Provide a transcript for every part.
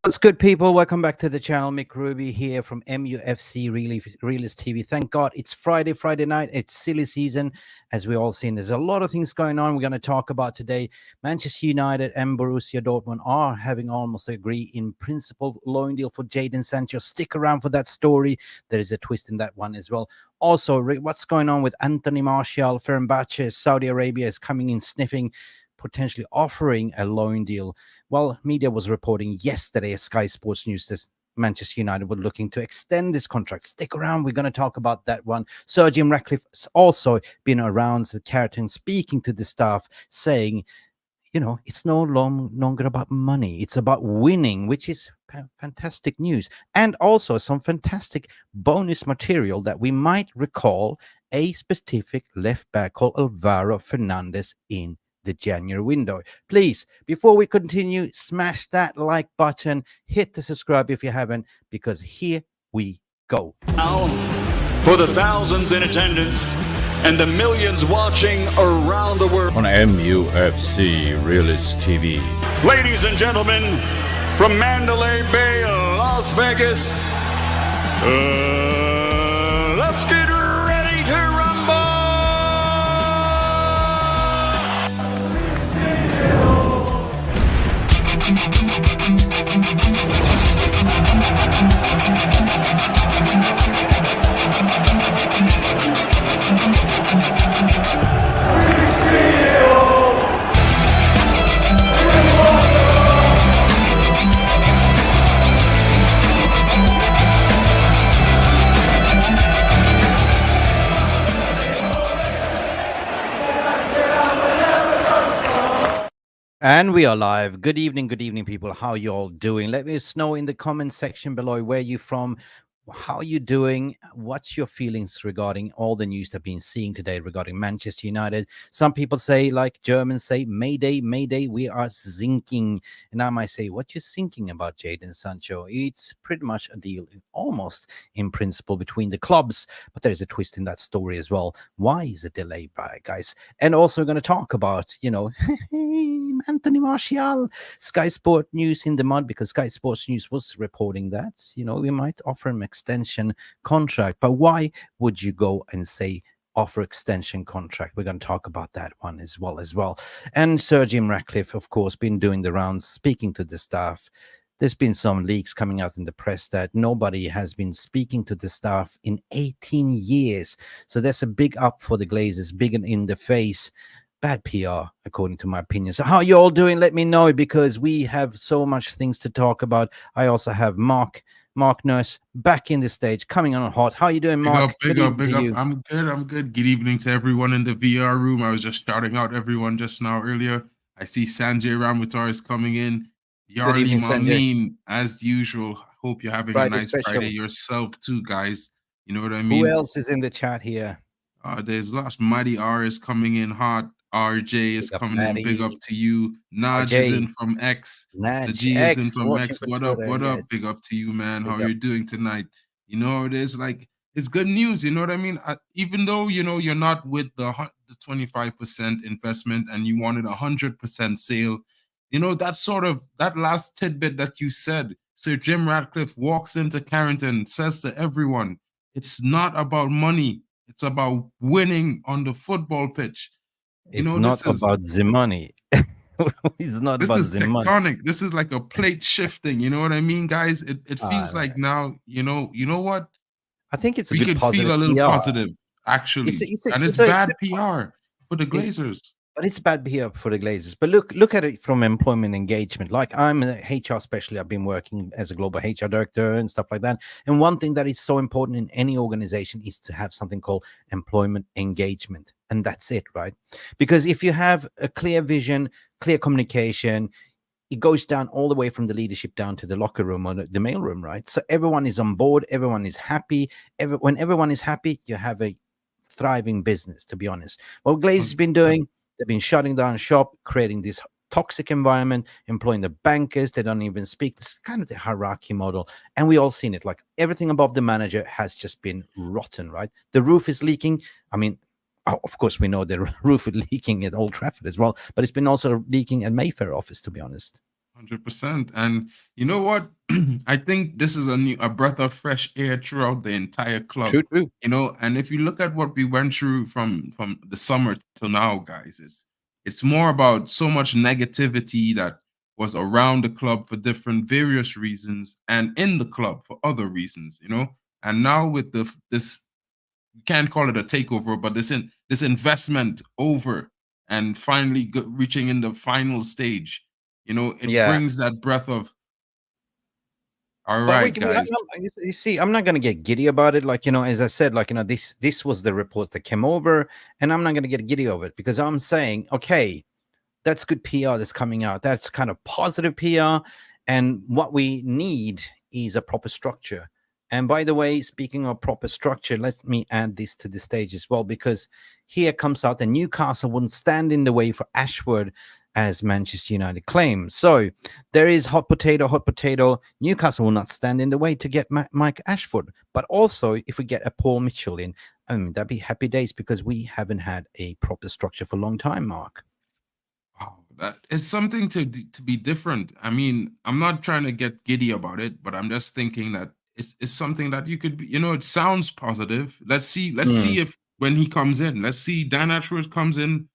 What's good, people? Welcome back to the channel. Mick Ruby here from Mufc Realist TV. Thank God it's Friday night. It's silly season, as we all seen. There's a lot of things going on we're going to talk about today. Manchester United and Borussia Dortmund are having almost agreed in principle loan deal for Jadon Sancho. Stick around for that story. There is a twist in that one as well. Also, what's going on with Anthony Martial? Fenerbahce, Saudi Arabia is coming in sniffing, potentially offering a loan deal. Well, media was reporting yesterday, Sky Sports News, that Manchester United were looking to extend this contract. Stick around, we're going to talk about that one. Sir Jim Ratcliffe has also been around the Carrington speaking to the staff, saying, you know, it's no longer about money, it's about winning, which is fantastic news. And also some fantastic bonus material that we might recall a specific left back called Alvaro Fernandez in the January window. Please, before we continue, smash that like button, hit the subscribe if you haven't, because here we go. Now, for the thousands in attendance and the millions watching around the world on MUFC Realist TV. Ladies and gentlemen, from Mandalay Bay, Las Vegas, let's get ready to rumble! And we are live. Good evening, people. How you all doing? Let me know in the comment section below where you from, how you doing, what's your feelings regarding all the news that I've been seeing today regarding Manchester United. Some people say, like Germans say, Mayday, Mayday, we are sinking. And I might say, what you thinking about Jadon Sancho? It's pretty much a deal almost in principle between the clubs, but there's a twist in that story as well. Why is it delayed, guys? And also we're going to talk about, you know, Anthony Martial, Sky Sport News in the mud, because Sky Sports News was reporting that, you know, we might offer him extension contract. But why would you go and say offer extension contract? We're going to talk about that one as well. And Sir Jim Ratcliffe, of course, been doing the rounds, speaking to the staff. There's been some leaks coming out in the press that nobody has been speaking to the staff in 18 years. So that's a big up for the Glazers, big in the face. Bad PR, according to my opinion. So how you all doing? Let me know, because we have so much things to talk about. I also have Mark Nurse back in the stage, coming on hot. How you doing, Mark? Big up. I'm good. Good evening to everyone in the VR room. I was just shouting out everyone just now earlier. I see Sanjay Ramutar is coming in. Yarli Mamin, as usual. Hope you're having a nice Friday yourself too, guys. You know what I mean? Who else is in the chat here? There's lots. Mighty R is coming in hot. RJ is coming in. Big up to you. Naj is in from X. Naji is in from X. What up? Big up to you, man. How you're doing tonight? You know, there's like, it's good news. You know what I mean? Even though, you know, you're not with the 25% investment and you wanted 100% sale, you know, that last tidbit that you said, Sir Jim Ratcliffe walks into Carrington, says to everyone, it's not about money. It's about winning on the football pitch. It's not about the money. It's not about the money. Tectonic. This is like a plate shifting. You know what I mean, guys? It feels like now, you know what? I think it's we could feel a little positive, actually. It's bad PR for the Glazers. But it's bad PR for the Glazers. But look at it from employment engagement. Like, I'm an HR specialist. I've been working as a global HR director and stuff like that. And one thing that is so important in any organization is to have something called employment engagement. And that's it, right? Because if you have a clear vision, clear communication, it goes down all the way from the leadership down to the locker room or the mail room, right? So everyone is on board. Everyone is happy. When everyone is happy, you have a thriving business, to be honest. What Glazers has been doing, they've been shutting down shop, creating this toxic environment, employing the bankers. They don't even speak. This is kind of the hierarchy model. And we all seen it. Like, everything above the manager has just been rotten, right? The roof is leaking. I mean, of course, we know the roof is leaking at Old Trafford as well, but it's been also leaking at Mayfair office, to be honest. 100%. And you know what? I think this is a breath of fresh air throughout the entire club. True. You know, and if you look at what we went through from the summer till now, guys, it's more about so much negativity that was around the club for different various reasons and in the club for other reasons, you know. And now with this, you can't call it a takeover, but this investment over and finally reaching in the final stage, you know, it Yeah. brings that breath of, all But right, guys. you see, I'm not going to get giddy about it. Like, as I said, like, this was the report that came over, and I'm not going to get giddy over it because I'm saying, okay, that's good PR that's coming out. That's kind of positive PR. And what we need is a proper structure. And by the way, speaking of proper structure, let me add this to the stage as well, because here comes out that Newcastle wouldn't stand in the way for Ashford, as Manchester United claims. So there is hot potato. Newcastle will not stand in the way to get Mike Ashford. But also, if we get a Paul Mitchell in, that'd be happy days because we haven't had a proper structure for a long time, Mark. Wow, that is something to be different. I mean, I'm not trying to get giddy about it, but I'm just thinking that it's something that you could be, you know, it sounds positive. Let's see if when he comes in, let's see Dan Ashford comes in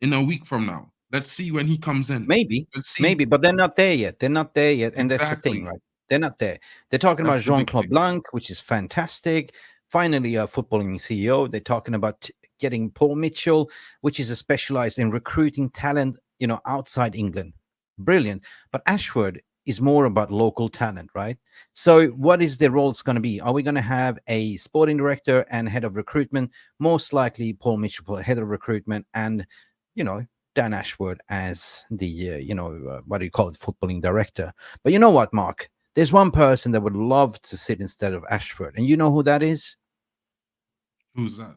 a week from now. Let's see when he comes in. Maybe, Let's see. maybe, but they're not there yet. They're not there yet, and that's the thing, Exactly. right? They're not there. They're talking about That's the big Jean-Claude thing. Blanc, which is fantastic. Finally, a footballing CEO. They're talking about getting Paul Mitchell, which is a specialized in recruiting talent, outside England. Brilliant. But Ashford is more about local talent, right? So what is the roles going to be? Are we going to have a sporting director and head of recruitment? Most likely Paul Mitchell for head of recruitment and, Dan Ashford as the, what do you call it, footballing director. But you know what, Mark? There's one person that would love to sit instead of Ashford. And you know who that is? Who's that?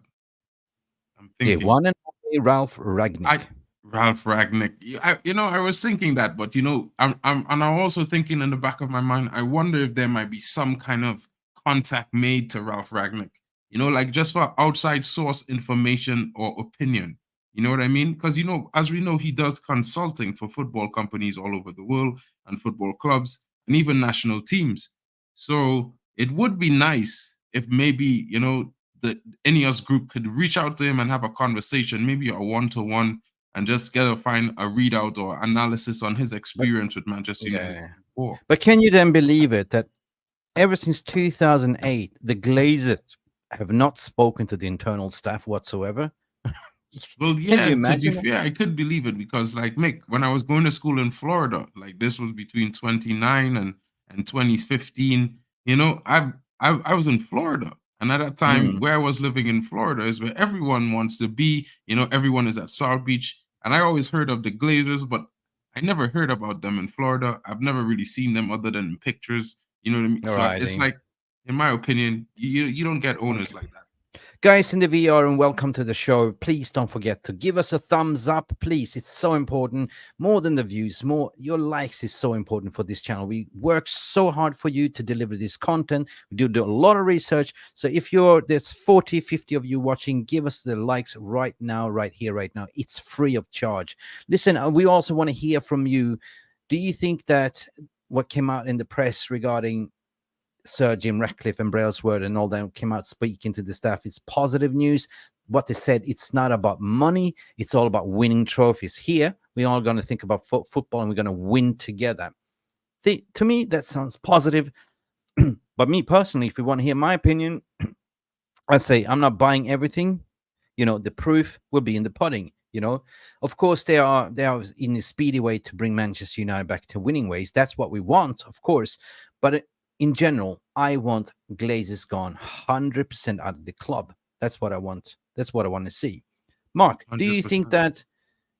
I'm The thinking. one and only Ralph Ragnick. Ralph Ragnick. I was thinking that, but I'm also thinking in the back of my mind, I wonder if there might be some kind of contact made to Ralph Ragnick, like just for outside source information or opinion. You know what I mean? Because, as we know, he does consulting for football companies all over the world and football clubs and even national teams. So it would be nice if maybe, the NEOS group could reach out to him and have a conversation, maybe a one-to-one, and just find a readout or analysis on his experience with Manchester United before. But can you then believe it that ever since 2008, the Glazers have not spoken to the internal staff whatsoever? Well, yeah, to be fair, I could believe it because, like, Mick, when I was going to school in Florida, like this was between 29 and 2015, I was in Florida. And at that time, where I was living in Florida is where everyone wants to be. Everyone is at South Beach. And I always heard of the Glazers, but I never heard about them in Florida. I've never really seen them other than in pictures. You know what I mean? So it's like, in my opinion, you don't get owners like that. Guys in the VR, and welcome to the show. Please don't forget to give us a thumbs up, please. It's so important. More than the views, more your likes is so important for this channel. We work so hard for you to deliver this content. We do a lot of research. So if there's 40, 50 of you watching, give us the likes right now, right here, right now. It's free of charge. Listen, we also want to hear from you. Do you think that what came out in the press regarding Sir Jim Ratcliffe and Brailsford and all them came out speaking to the staff, it's positive news? What they said, it's not about money, it's all about winning trophies. Here we're all going to think about football and we're going to win together. To me that sounds positive. But me personally, if you want to hear my opinion, I say I'm not buying everything. The proof will be in the pudding. Of course they are in a speedy way to bring Manchester United back to winning ways. That's what we want, of course. But in general, I want Glazers gone 100% out of the club. That's what I want. That's what I want to see. Mark, 100%. Do you think that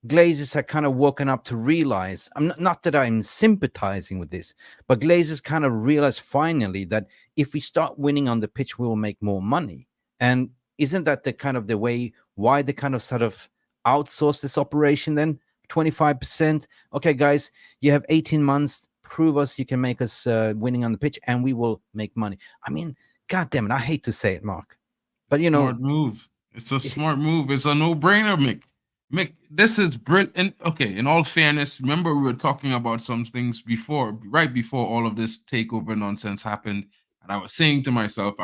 Glazers are kind of woken up to realize, not that I'm sympathizing with this, but Glazers kind of realize finally that if we start winning on the pitch, we will make more money? And isn't that the kind of the way why they kind of sort of outsource this operation then? 25%. Okay, guys, you have 18 months. Prove us you can make us winning on the pitch and we will make money. I mean, God damn it, I hate to say it, Mark, but smart move. It's a smart move. It's a no-brainer, Mick. Mick, this is brilliant. And okay, in all fairness, remember we were talking about some things before, right before all of this takeover nonsense happened. And I was saying to myself,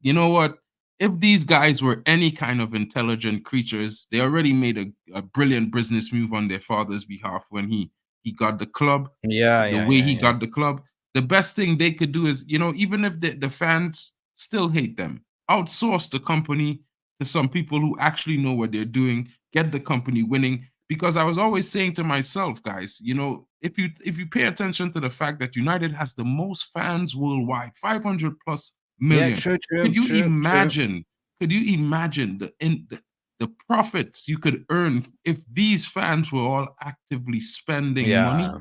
you know what? If these guys were any kind of intelligent creatures, they already made a brilliant business move on their father's behalf when he got the club. The way he got the club. The best thing they could do is, even if the fans still hate them, outsource the company to some people who actually know what they're doing, get the company winning. Because I was always saying to myself, guys, if you pay attention to the fact that United has the most fans worldwide, 500 plus million. True. Could you imagine? Could you imagine the profits you could earn if these fans were all actively spending money?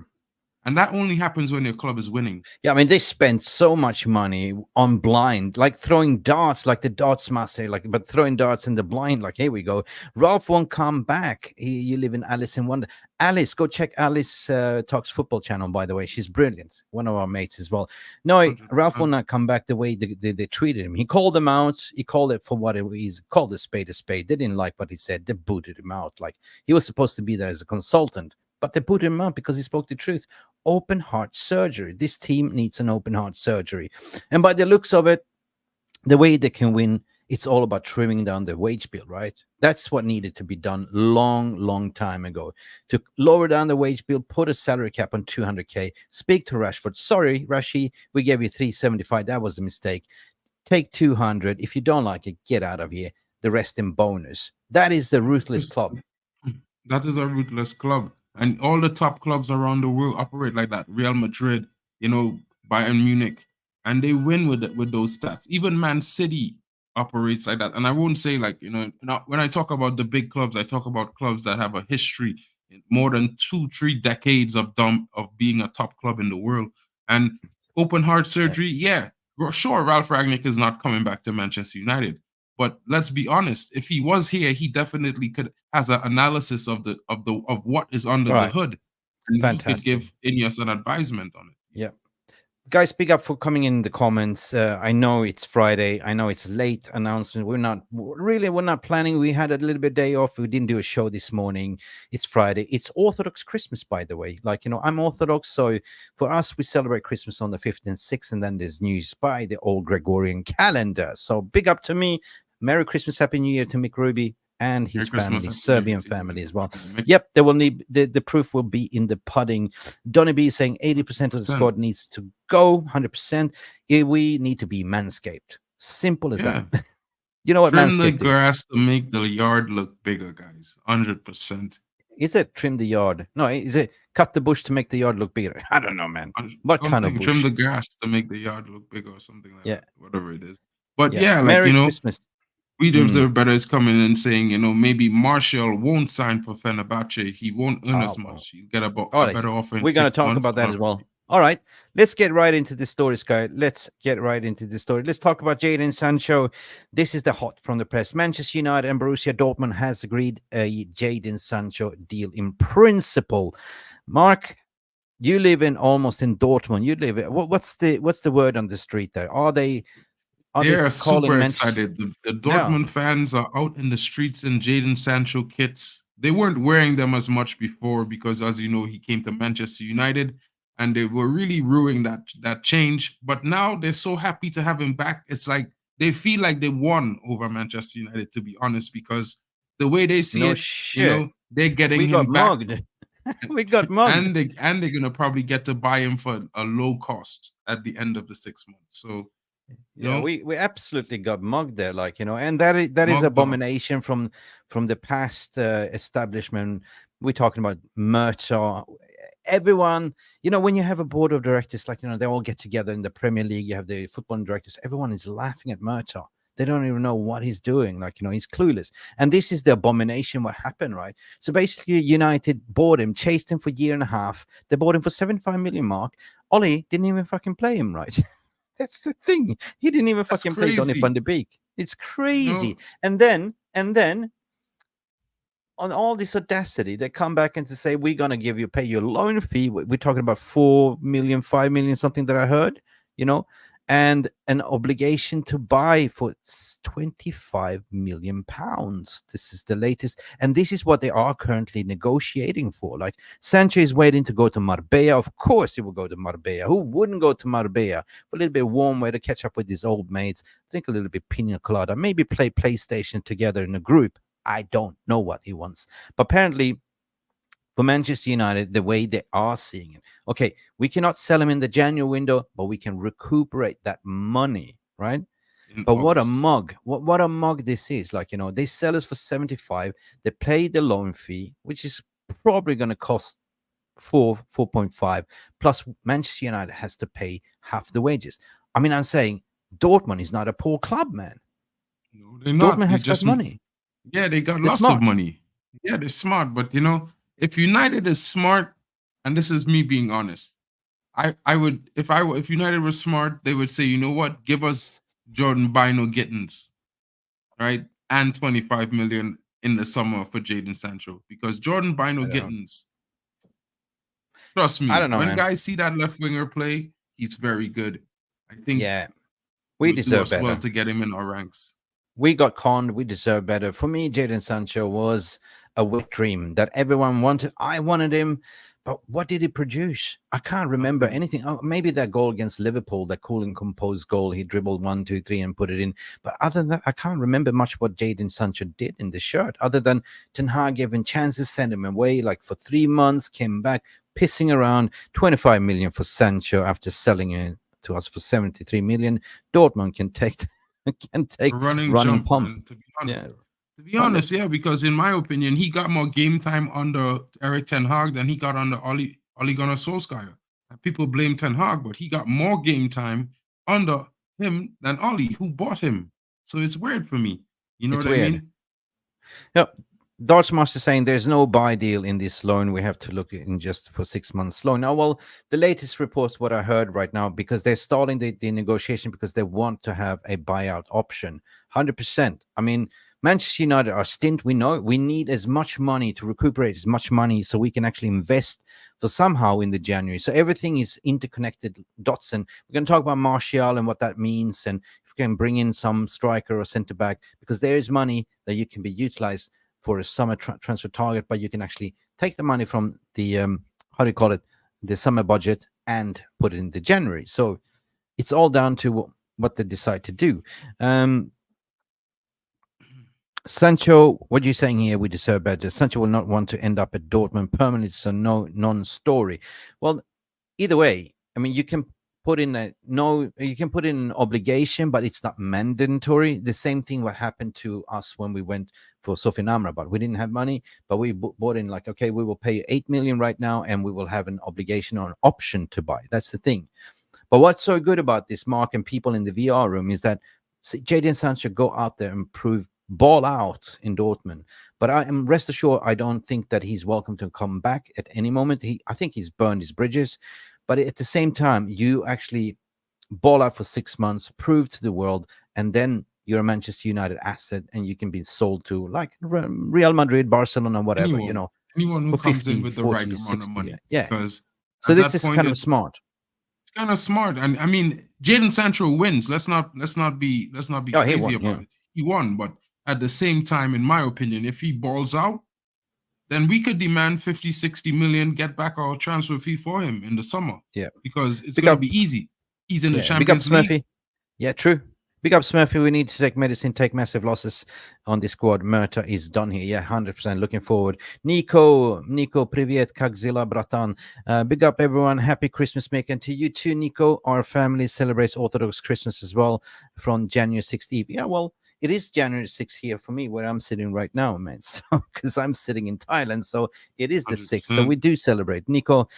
And that only happens when your club is winning. Yeah, I mean, they spend so much money on blind, like throwing darts, like the darts master, but throwing darts in the blind, like, here we go. Ralph won't come back. You live in Alice in Wonder. Alice, go check Alice Talks Football channel, by the way. She's brilliant. One of our mates as well. No, Ralph will not come back the way they treated him. He called them out. He called it for what it is. Called a spade a spade. They didn't like what he said. They booted him out. Like, he was supposed to be there as a consultant, but they put him out because he spoke the truth. Open heart surgery. This team needs an open heart surgery. And by the looks of it, the way they can win, it's all about trimming down the wage bill, right? That's what needed to be done long time ago. To lower down the wage bill, put a salary cap on 200K, speak to Rashford. Sorry, Rashi, we gave you 375. That was a mistake. Take 200. If you don't like it, get out of here. The rest in bonus. That is the ruthless club. That is a ruthless club. And all the top clubs around the world operate like that. Real Madrid, Bayern Munich, and they win with those stats. Even Man City operates like that. And I won't say when I talk about the big clubs, I talk about clubs that have a history, more than 2-3 decades of being a top club in the world. And open heart surgery, sure, Ralph Rangnick is not coming back to Manchester United. But let's be honest, if he was here, he definitely has an analysis of what is under the hood. And he could give Ineos an advisement on it. Yeah. Guys, big up for coming in the comments. I know it's Friday. I know it's late announcement. We're not planning. We had a little bit day off. We didn't do a show this morning. It's Friday. It's Orthodox Christmas, by the way. I'm Orthodox, so for us, we celebrate Christmas on the 5th and 6th, and then there's news by the old Gregorian calendar. So big up to me. Merry Christmas, Happy New Year to Mick Ruby and his family, Serbian family as well. Yep, there will need the proof will be in the pudding. Donny B saying 80% of the squad needs to go, 100%. We need to be manscaped. Simple as that. You know what trim the grass to make the yard look bigger, guys. 100%. Is it trim the yard? No, is it cut the bush to make the yard look bigger? I don't know, man. What kind of bush? Trim the grass to make the yard look bigger or something like that. Whatever it is. But Merry Christmas. We deserve better is coming in saying, maybe Martial won't sign for Fenerbahce. He won't earn as much. You get a better offer. We're going to talk about that as well. All right. Let's get right into the story, Sky. Let's get right into the story. Let's talk about Jadon Sancho. This is the hot from the press. Manchester United and Borussia Dortmund has agreed a Jadon Sancho deal in principle. Mark, you live almost in Dortmund. You live what's the word on the street there? They're super excited. The Dortmund fans are out in the streets in Jadon Sancho kits. They weren't wearing them as much before because, as you know, he came to Manchester United and they were really ruining that change. But now they're so happy to have him back. It's like they feel like they won over Manchester United, to be honest, because the way they see they're getting him back. Mugged. We got mugged. And they're going to probably get to buy him for a low cost at the end of the 6 months. So, we absolutely got mugged there, and that is abomination from the past establishment. We're talking about Murtaugh. Everyone, when you have a board of directors, they all get together in the Premier League, you have the football directors, everyone is laughing at Murtaugh. They don't even know what he's doing. He's clueless. And this is the abomination what happened, right? So basically, United bought him, chased him for a year and a half. They bought him for 75 million mark. Ollie didn't even fucking play him, right? That's the thing. He didn't even fucking play Donny van de Beek. It's crazy. No. And then on all this audacity, they come back and to say, we're going to pay you a loan fee. We're talking about 4 million, 5 million, something that I heard, and an obligation to buy for 25 million pounds. This is the latest, and this is what they are currently negotiating for. Like, Sancho is waiting to go to Marbella. Of course he will go to Marbella. Who wouldn't go to Marbella for a little bit warm way to catch up with his old mates, drink a little bit pina colada, maybe play PlayStation together in a group? I don't know what he wants, but apparently for Manchester United, the way they are seeing it. Okay, we cannot sell him in the January window, but we can recuperate that money, right? In But what a August. mug. What a mug this is. Like, they sell us for 75. They pay the loan fee, which is probably going to cost 4.5. Plus, Manchester United has to pay half the wages. I mean, I'm saying Dortmund is not a poor club, man. No, they're not. Dortmund They has got just, money. yeah, they got They're lots of smart. money. Yeah, they're smart. But if United is smart, and this is me being honest, I would, if United was smart, they would say, you know what, give us Jordan Bino Gittins, right, and 25 million in the summer for Jadon Sancho, because Jordan Bino Gittins, trust I me, don't know, when man. guys see that left winger play, he's very good. I think we it would do deserve us better. well to get him in our ranks. We got conned. We deserve better. For me, Jadon Sancho was a wet dream that everyone wanted. I wanted him, but what did he produce? I can't remember anything. Oh, maybe that goal against Liverpool, that cool and composed goal. He dribbled 1, 2, 3 and put it in. But other than that, I can't remember much what Jadon Sancho did in the shirt, other than Ten Hag gave him chances, sent him away like for 3 months, came back, pissing around. 25 million for Sancho after selling it to us for 73 million. Dortmund can take running jump, pump. man, to be honest. To be honest, yeah, because in my opinion, he got more game time under Eric Ten Hag than he got under Ole Gunnar Solskjaer. People blame Ten Hag, but he got more game time under him than Ole, who bought him. So it's weird for me. You know It's what weird. I mean? Yep. Dodge Master saying there's no buy deal in this loan. We have to look in just for 6 months loan. Now, well, the latest reports, what I heard right now, because they're starting the negotiation because they want to have a buyout option. 100%. I mean, Manchester United are stint. We know we need as much money to recuperate as much money so we can actually invest for somehow in the January. So everything is interconnected dots. And we're going to talk about Martial and what that means. And if we can bring in some striker or centre back, because there is money that you can be utilized for a summer transfer target, but you can actually take the money from the how do you call it, the summer budget, and put it in the January. So it's all down to what they decide to do. Sancho, what are you saying here? We deserve better. Sancho will not want to end up at Dortmund permanently, so no non-story. Well, either way, I mean, you can put in an obligation, but it's not mandatory. The same thing what happened to us when we went for Sofiane Amrabat. We didn't have money, but we bought in like, okay, we will pay 8 million right now, and we will have an obligation or an option to buy. That's the thing. But what's so good about this, Mark, and people in the VR room, is that Jadon Sancho go out there and ball out in Dortmund. But I am rest assured, I don't think that he's welcome to come back at any moment. I think he's burned his bridges. But at the same time, you actually ball out for 6 months, prove to the world, and then you're a Manchester United asset, and you can be sold to like Real Madrid, Barcelona, whatever. Anyone who for comes 50, in with the 40, right amount 60, of money. Yeah. Because so this is kind of smart. It's kind of smart, and I mean, Jadon Sancho wins. Let's not be crazy about it. He won, but at the same time, in my opinion, if he balls out, then we could demand 50, 60 million, get back our transfer fee for him in the summer. Yeah. Because it's going to be easy. He's in the Champions League. Yeah, true. Big up Smurfy. We need to take medicine, take massive losses on this squad. Murta is done here. Yeah, 100%. Looking forward. Nico, привет, как дела, bratан? Big up everyone. Happy Christmas, Make. And to you too, Nico. Our family celebrates Orthodox Christmas as well from January 6th Eve. Yeah, well, it is January 6th here for me, where I'm sitting right now, man. So, because I'm sitting in Thailand. So it is the 6th. So we do celebrate. Nico,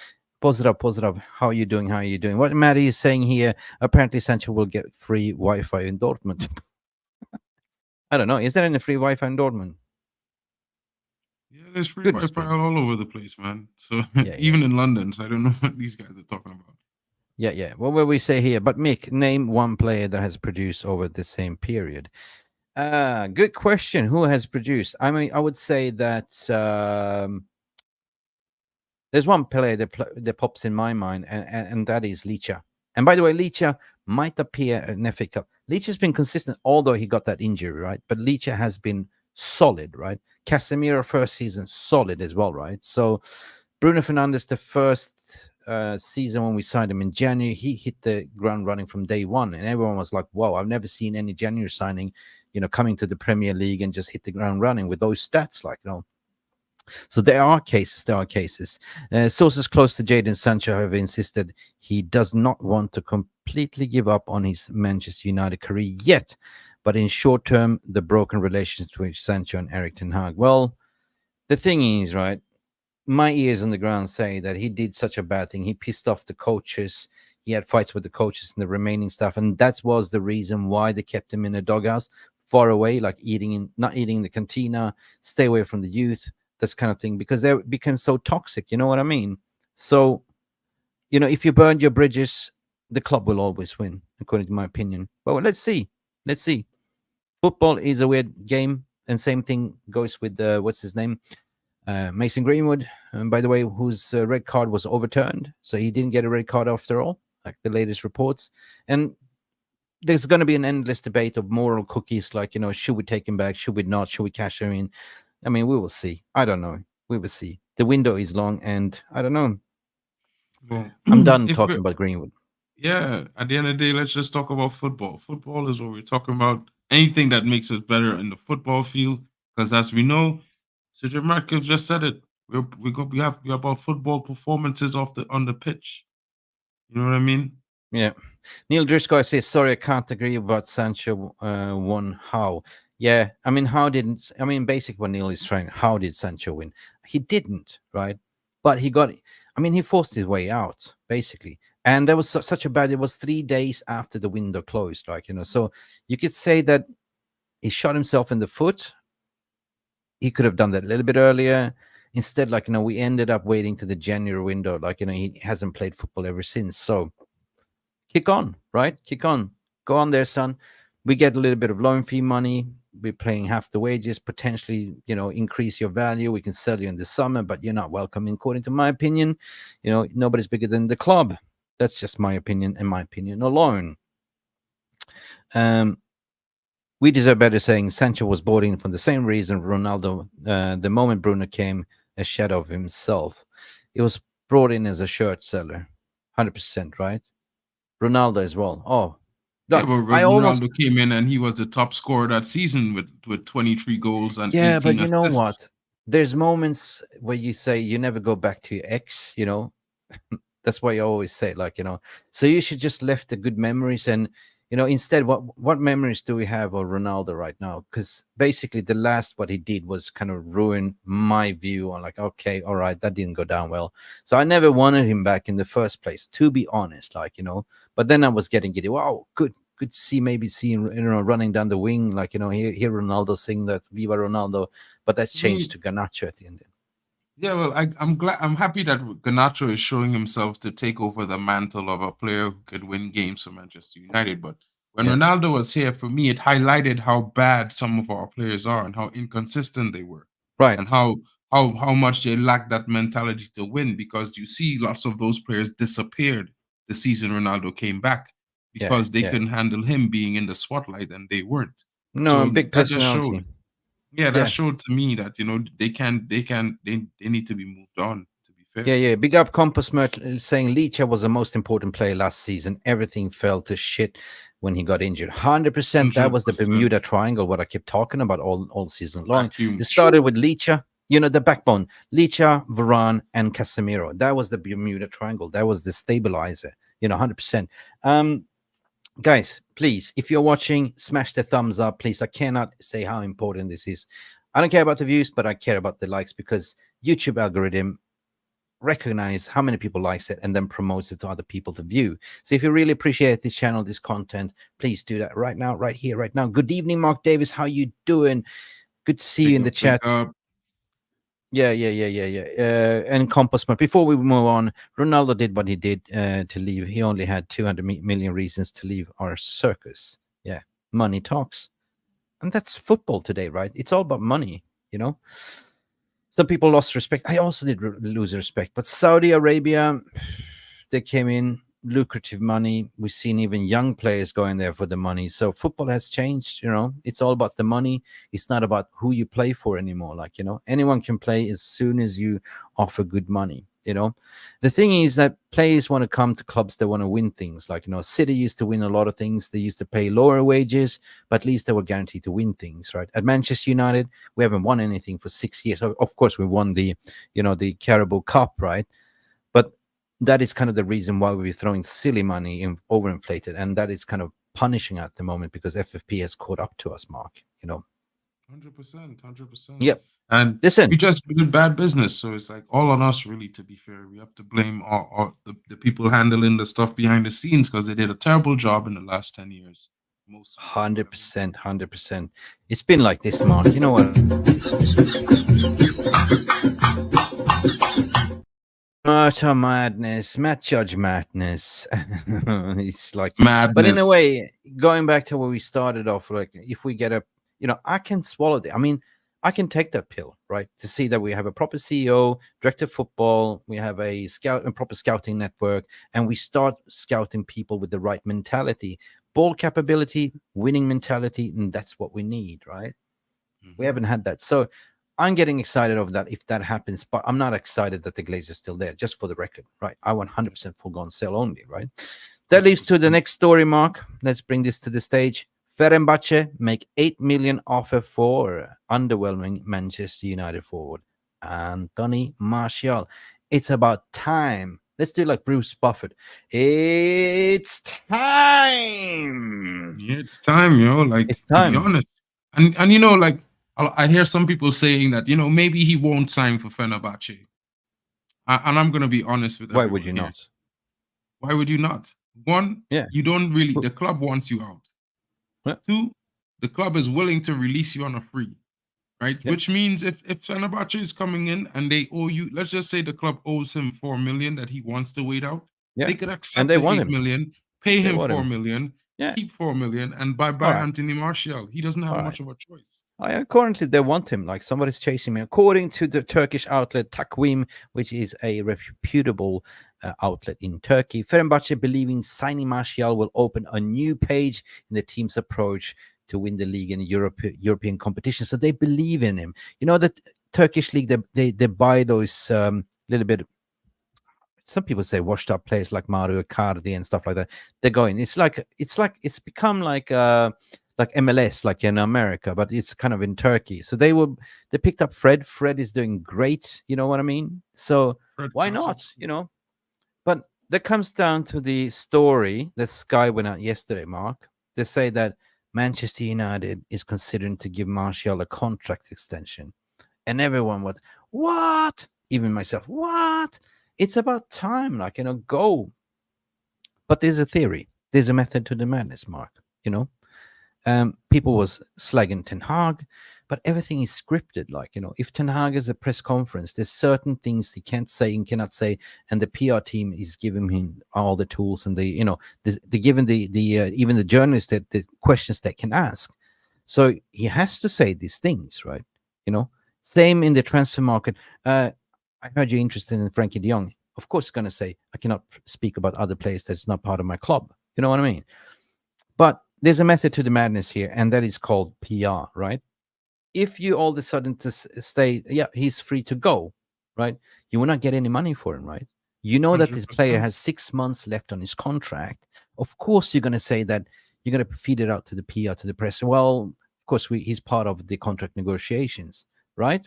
positive. How are you doing? What Maddie is saying here, apparently Sancho will get free Wi-Fi in Dortmund. I don't know. Is there any free Wi-Fi in Dortmund? Yeah, there's free Wi-Fi all over the place, man. So even in London. So I don't know what these guys are talking about. Yeah. What will we say here? But Mick, name one player that has produced over the same period. Good question. Who has produced? I mean, I would say that there's one player that pops in my mind, and that is Licha. And by the way, Licha might appear in FA Cup. Licha's been consistent, although he got that injury, right? But Licha has been solid, right? Casemiro first season, solid as well, right? So Bruno Fernandez, the first season when we signed him in January, he hit the ground running from day one. And everyone was like, wow, I've never seen any January signing, coming to the Premier League and just hit the ground running with those stats, So there are cases. Sources close to Jadon Sancho have insisted he does not want to completely give up on his Manchester United career yet, but in short term, the broken relationship with Sancho and Erik ten Hag. Well, the thing is, right, my ears on the ground say that he did such a bad thing. He pissed off the coaches. He had fights with the coaches and the remaining staff, and that was the reason why they kept him in a doghouse, far away, like not eating in the cantina, stay away from the youth, this kind of thing, because they become so toxic. You know what I mean? So, if you burn your bridges, the club will always win, according to my opinion. But let's see. Football is a weird game, and same thing goes with what's his name, Mason Greenwood. By the way, whose red card was overturned, so he didn't get a red card after all, like the latest reports. And there's going to be an endless debate of moral cookies, like, should we take him back? Should we not? Should we cash him in? I mean, we will see. I don't know. We will see. The window is long, and I don't know. Well, I'm done talking about Greenwood. Yeah, at the end of the day, let's just talk about football. Football is what we're talking about. Anything that makes us better in the football field, because as we know, Sergio Marquez just said it. We have about football performances on the pitch. You know what I mean? Yeah. Neil Driscoll says, sorry, I can't agree about Sancho won how. Yeah, I mean, basically what Neil is trying, how did Sancho win? He didn't, right? But he forced his way out, basically. And there was such a bad, it was 3 days after the window closed, so you could say that he shot himself in the foot. He could have done that a little bit earlier. Instead, we ended up waiting to the January window. He hasn't played football ever since. So kick on, right? Kick on. Go on there, son. We get a little bit of loan fee money. We're paying half the wages, potentially, increase your value. We can sell you in the summer, but you're not welcome, according to my opinion. Nobody's bigger than the club. That's just my opinion, and my opinion alone. We deserve better, saying Sancho was bought in for the same reason Ronaldo, the moment Bruno came, a shadow of himself. It was brought in as a shirt seller, 100%, right? Ronaldo as well. Oh, yeah, but Ronaldo came in and he was the top scorer that season with 23 goals and 18 assists. But you know what? There's moments where you say you never go back to your ex, That's why I always say, so you should just left the good memories and, instead, what memories do we have of Ronaldo right now? Because basically the last what he did was kind of ruin my view on okay, all right, that didn't go down well. So I never wanted him back in the first place, to be honest, but then I was getting giddy. Wow, good to see, running down the wing, hear Ronaldo sing that Viva Ronaldo, but that's changed to Garnacho at the end. Yeah, well, I'm happy that Garnacho is showing himself to take over the mantle of a player who could win games for Manchester United. But when Ronaldo was here, for me, it highlighted how bad some of our players are and how inconsistent they were. Right. And how much they lack that mentality to win, because you see lots of those players disappeared the season Ronaldo came back because they couldn't handle him being in the spotlight, and they weren't. No, so big personality. Yeah, that showed to me that they need to be moved on, to be fair. Yeah. Big up Compass Mert saying Licha was the most important player last season. Everything fell to shit when he got injured. 100%. That was the Bermuda Triangle, what I kept talking about all season long. It started with Licha, the backbone. Licha, Varane, and Casemiro. That was the Bermuda Triangle. That was the stabilizer. 100%. Guys, please, if you're watching, smash the thumbs up, please. I cannot say how important this is. I don't care about the views, but I care about the likes, because YouTube algorithm recognize how many people likes it and then promotes it to other people to view. So if you really appreciate this channel, this content, please do that right now, right here, right now. Good evening, Mark Davis. How you doing? Good to see you in the chat. Yeah. And Compass, but before we move on, Ronaldo did what he did to leave. He only had 200 million reasons to leave our circus. Yeah, money talks. And that's football today, right? It's all about money, Some people lost respect. I also did lose respect. But Saudi Arabia, they came in. lucrative money. We've seen even young players going there for the money. So football has changed. It's all about the money. It's not about who you play for anymore. Anyone can play as soon as you offer good money. The thing is that players want to come to clubs that want to win things. City used to win a lot of things. They used to pay lower wages, but at least they were guaranteed to win things, right? At Manchester United, we haven't won anything for 6 years. Of course, we won the Carabao Cup, right? But that is kind of the reason why we're throwing silly money in overinflated, and that is kind of punishing at the moment because FFP has caught up to us, Mark. 100%. Yep. And listen, we just did bad business, so it's like all on us, really. To be fair, we have to blame all the people handling the stuff behind the scenes because they did a terrible job in the last 10 years. 100%. It's been like this, Mark. You know what? Utter madness, Matt Judge madness. It's like madness. But in a way, going back to where we started off, like if we get I can swallow it. I mean, I can take that pill, right? To see that we have a proper CEO, director of football, we have a proper scouting network, and we start scouting people with the right mentality, ball capability, winning mentality, and that's what we need, right? Mm-hmm. We haven't had that. So I'm getting excited over that if that happens, but I'm not excited that the Glazers are still there, just for the record, right? I want 100% foregone sale only, right? That leads to the next story, Mark. Let's bring this to the stage. FENERBAHCE make 8 million offer for underwhelming Manchester United forward Anthony Martial. It's about time. Let's do like Bruce Buffett. It's time. Yeah, it's time, Like, it's time. To be honest, and like I hear some people saying that maybe he won't sign for FENERBAHCE, and I'm gonna be honest with. Why would you not? Why would you not? One, you don't really. The club wants you out. Yeah. Two, the club is willing to release you on a free, right? Yeah. Which means if FENERBAHCE is coming in and they owe you, let's just say the club owes him 4 million that he wants to wait out. Yeah. They could accept the 8 million, pay him 4 million, keep 4 million, and bye Anthony Martial. He doesn't have much of a choice. Currently, they want him. Like somebody's chasing me. According to the Turkish outlet Takvim, which is a reputable outlet in Turkey, FENERBAHCE believing signing Martial will open a new page in the team's approach to win the league in European competition. So they believe in him. The Turkish league, they buy those little bit. Some people say washed up players like Mario Icardi and stuff like that. They're going. It's become like MLS, like in America, but it's kind of in Turkey. So they picked up Fred. Fred is doing great. You know what I mean? So why not? But that comes down to the story that Sky went out yesterday, Mark. They say that Manchester United is considering to give Martial a contract extension. And everyone was, what? Even myself, what? It's about time, go. But there's a theory. There's a method to the madness, Mark, people was slagging Ten Hag, but everything is scripted. If Ten Hag has a press conference, there's certain things he can't say and cannot say, and the PR team is giving him all the tools, and they're giving even the journalists the questions they can ask. So he has to say these things, right? Same in the transfer market. I heard you're interested in Frankie de Jong. Of course, he's going to say, I cannot speak about other players that's not part of my club. You know what I mean? But there's a method to the madness here, and that is called PR, right? If you all of a sudden to say, he's free to go, right? You will not get any money for him, right? You know 100%. That this player has 6 months left on his contract. Of course, you're going to say that you're going to feed it out to the PR, to the press. Well, of course, he's part of the contract negotiations, right?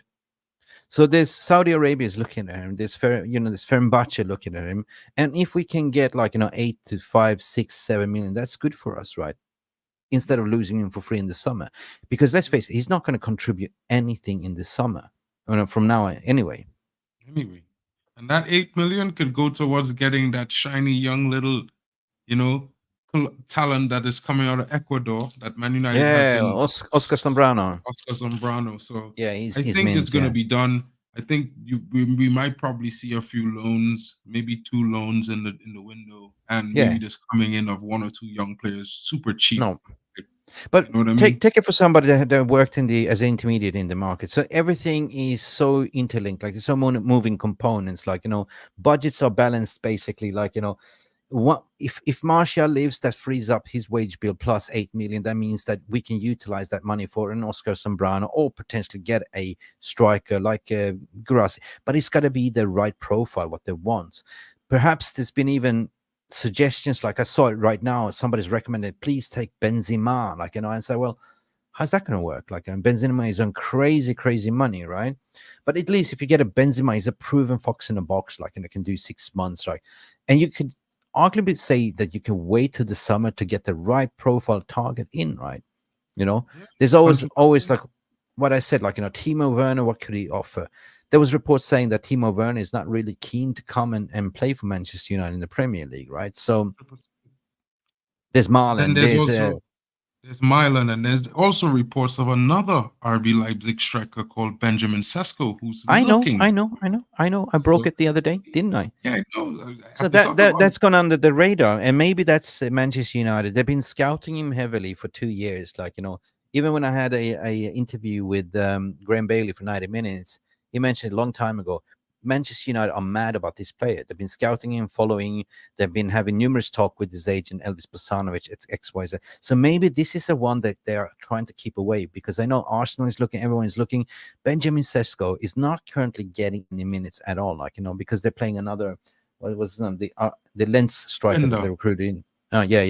So there's Saudi Arabia is looking at him. There's FENERBAHCE looking at him. And if we can get 8 to 5, 6, 7 million, that's good for us, right? Instead of losing him for free in the summer. Because let's face it, he's not going to contribute anything in the summer. From now on, anyway. And that 8 million could go towards getting that shiny young little, talent that is coming out of Ecuador that Man United has been Oscar Zambrano. So I think it's going to be done. I think we might probably see a few loans, maybe 2 loans in the window, and maybe just coming in of 1 or 2 young players, super cheap. No. But take it for somebody that worked as an intermediate in the market. So everything is so interlinked, there's so many moving components. Budgets are balanced basically. what if Martial leaves, that frees up his wage bill plus 8 million. That means that we can utilize that money for an Oscar Zambrano or potentially get a striker like Grassi. But it's got to be the right profile, what they want. Perhaps there's been even suggestions, like I saw it right now, somebody's recommended, please take Benzema, like, and say, well, how's that going to work? Like, Benzema is on crazy money, right? But at least if you get a Benzema, he's a proven fox in a box, like, and it can do 6 months, right? And you could arguably say that you can wait to the summer to get the right profile target in, right? There's always 100%. like what I said, like, Timo Werner, what could he offer? There was reports saying that Timo Werner is not really keen to come and play for Manchester United in the Premier League, right? So there's Marlon, there's Milan, and there's also reports of another RB Leipzig striker called Benjamin Sesko, who's looking. I know. I broke it the other day, didn't I? Yeah, I know. So that's gone under the radar, and maybe that's Manchester United. They've been scouting him heavily for 2 years. Like, even when I had a interview with Graham Bailey for 90 minutes, he mentioned a long time ago, Manchester United are mad about this player. They've been scouting him, following. They've been having numerous talk with his agent, Elvis Bosanovic, at XYZ. So maybe this is the one that they are trying to keep away, because I know Arsenal is looking, everyone is looking. Benjamin Sesko is not currently getting any minutes at all, like, because they're playing another, what was the Lens striker that they recruited in. Oh, yeah.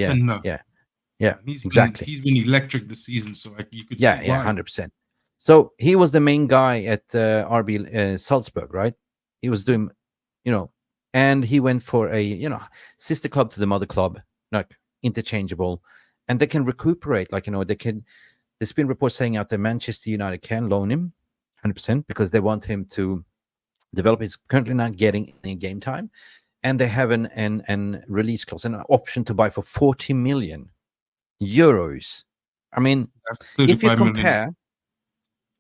Exactly. He's been electric this season, so you could see why. 100%. So he was the main guy at RB Salzburg, right? He was doing, and he went for a, sister club to the mother club, like interchangeable, and they can recuperate. Like, they can. There's been reports saying out that Manchester United can loan him 100% because they want him to develop. He's currently not getting any game time, and they have an release clause and an option to buy for 40 million euros. I mean, that's if you compare. million.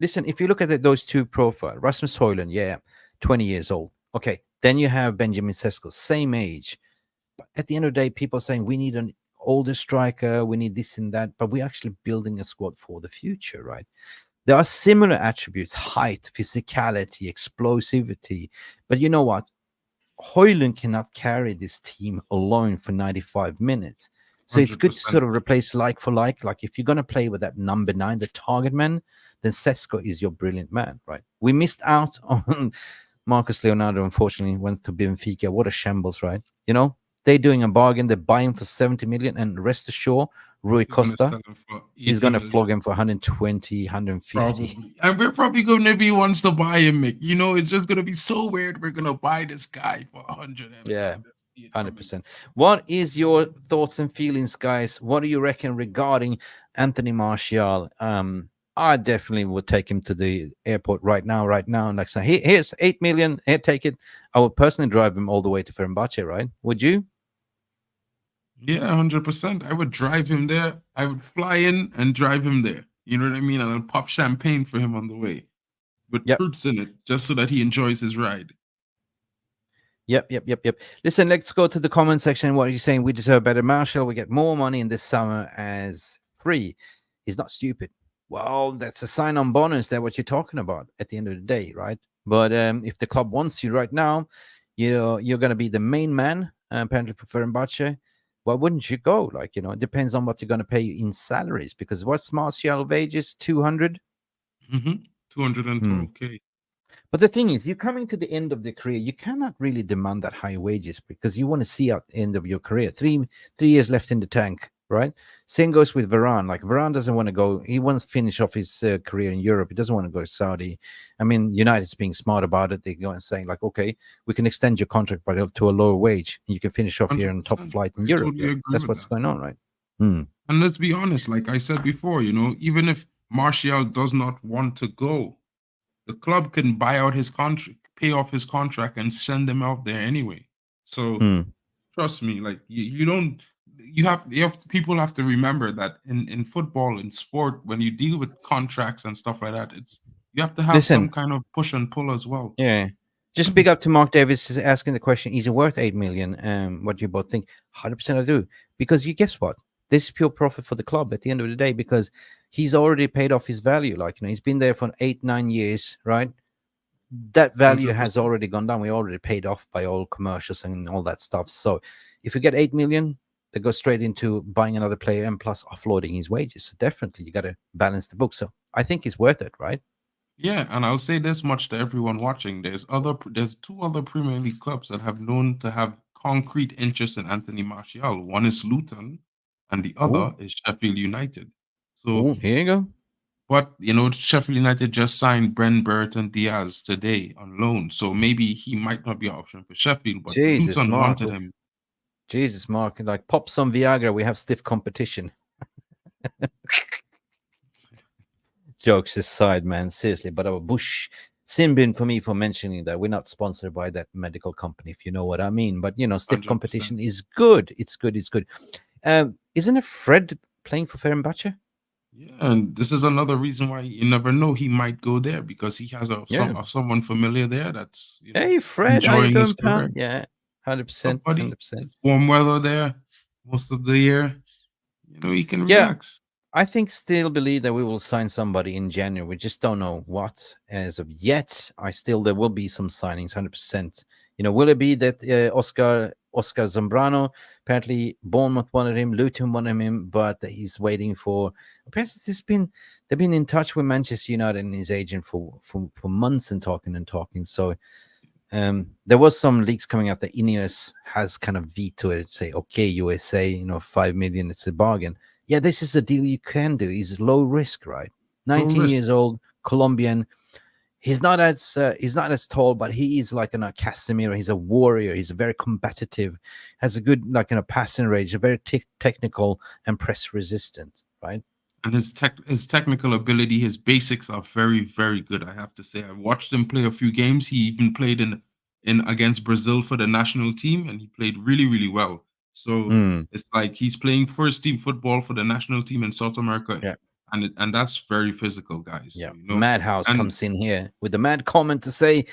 Listen, if you look at those two profiles, Rasmus Højlund, 20 years old. Okay, then you have Benjamin Sesko, same age. But at the end of the day, people are saying we need an older striker, we need this and that, but we're actually building a squad for the future, right? There are similar attributes: height, physicality, explosivity. But you know what? Højlund cannot carry this team alone for 95 minutes. So 100%. It's good to sort of replace like for like. Like, if you're going to play with that number 9, the target man, then Sesko is your brilliant man, right? We missed out on Marcus Leonardo, unfortunately, went to Benfica. What a shambles, right? They're doing a bargain. They're buying for 70 million, and rest assured, Rui Costa is going to flog him for 120, 150. Probably. And we're probably going to be ones to buy him, Mick. It's just going to be so weird. We're going to buy this guy for 100. Yeah. 100%. What is your thoughts and feelings, guys? What do you reckon regarding Anthony Martial? I definitely would take him to the airport right now. And like, say, here's 8 million. Here, take it. I would personally drive him all the way to Fenerbahce, right? Would you? Yeah, 100%. I would drive him there. I would fly in and drive him there. You know what I mean? And I'd pop champagne for him on the way with fruits in it, just so that he enjoys his ride. Yep. Listen, let's go to the comment section. What are you saying? We deserve better. Martial, we get more money in this summer as free. He's not stupid. Well, that's a sign-on bonus. That's what you're talking about at the end of the day, right? But if the club wants you right now, you're going to be the main man, apparently, for Fenerbahce. Why wouldn't you go? Like, it depends on what you're going to pay in salaries. Because what's Martial wages? 200? 212K. But the thing is, you're coming to the end of the career. You cannot really demand that high wages because you want to see out the end of your career. 3 years left in the tank, right? Same goes with Varane. Like, Varane doesn't want to go. He wants to finish off his career in Europe. He doesn't want to go to Saudi. I mean, United's being smart about it. They go and saying, like, okay, we can extend your contract to a lower wage, and you can finish off here on top flight in Europe. Totally that's what's going on, right? And let's be honest, like I said before, even if Martial does not want to go, the club can buy out his contract, pay off his contract, and send him out there anyway. So trust me, like people have to remember that in football, in sport, when you deal with contracts and stuff like that, you have to have some kind of push and pull as well. Yeah. Just big up to Mark Davis is asking the question, is it worth 8 million? What do you both think? 100% I do. Because guess what? This is pure profit for the club at the end of the day, because he's already paid off his value. Like, he's been there for 8-9 years, right? That value 100%. Has already gone down. We already paid off by all commercials and all that stuff. So If you get 8 million, they go straight into buying another player and plus offloading his wages. So definitely, you got to balance the book. So I think it's worth it, right? Yeah, and I'll say this much to everyone watching: there's two other Premier League clubs that have known to have concrete interest in Anthony Martial. One is Luton, and the Oh, other is Sheffield United. So, oh, here you go. but Sheffield United just signed Burton Diaz today on loan, so maybe he might not be an option for Sheffield, but Jesus, Luton Mark. wanted him. Jesus, Mark. Like, pop some Viagra. We have stiff competition. Jokes aside, man. Seriously, but our Bush Simbin for me for mentioning that we're not sponsored by that medical company, if you know what I mean. But stiff 100%. competition is good. It's good. It's good. Isn't it Fred playing for Fenerbahce? Yeah, and this is another reason why you never know he might go there, because he has someone familiar there that's Hey, Fred, how you enjoying his doing, pal? career. Yeah, 100%, Buddy, 100%. it's warm weather there most of the year. He can Yeah, relax. I still believe that we will sign somebody in January. We just don't know what as of yet. There will be some signings, 100%. Will it be that Oscar Zambrano? Apparently, Bournemouth wanted him, Luton wanted him, but he's waiting for. Apparently, they've been in touch with Manchester United and his agent for months and talking. So there was some leaks coming out that Ineos has kind of vetoed it, say, okay, USA, 5 million, it's a bargain. Yeah, this is a deal you can do. He's low risk, right? 19 years old, Colombian. He's not as tall, but he is like a Casemiro. He's a warrior. He's very combative, has a good passing range, a very technical and press resistant, right? And his technical ability, his basics are very, very good, I have to say. I watched him play a few games. He even played in against Brazil for the national team, and he played really, really well. So it's like he's playing first team football for the national team in South America. Yeah. And that's very physical, guys. Yeah. So, Madhouse comes in here with the mad comment to say,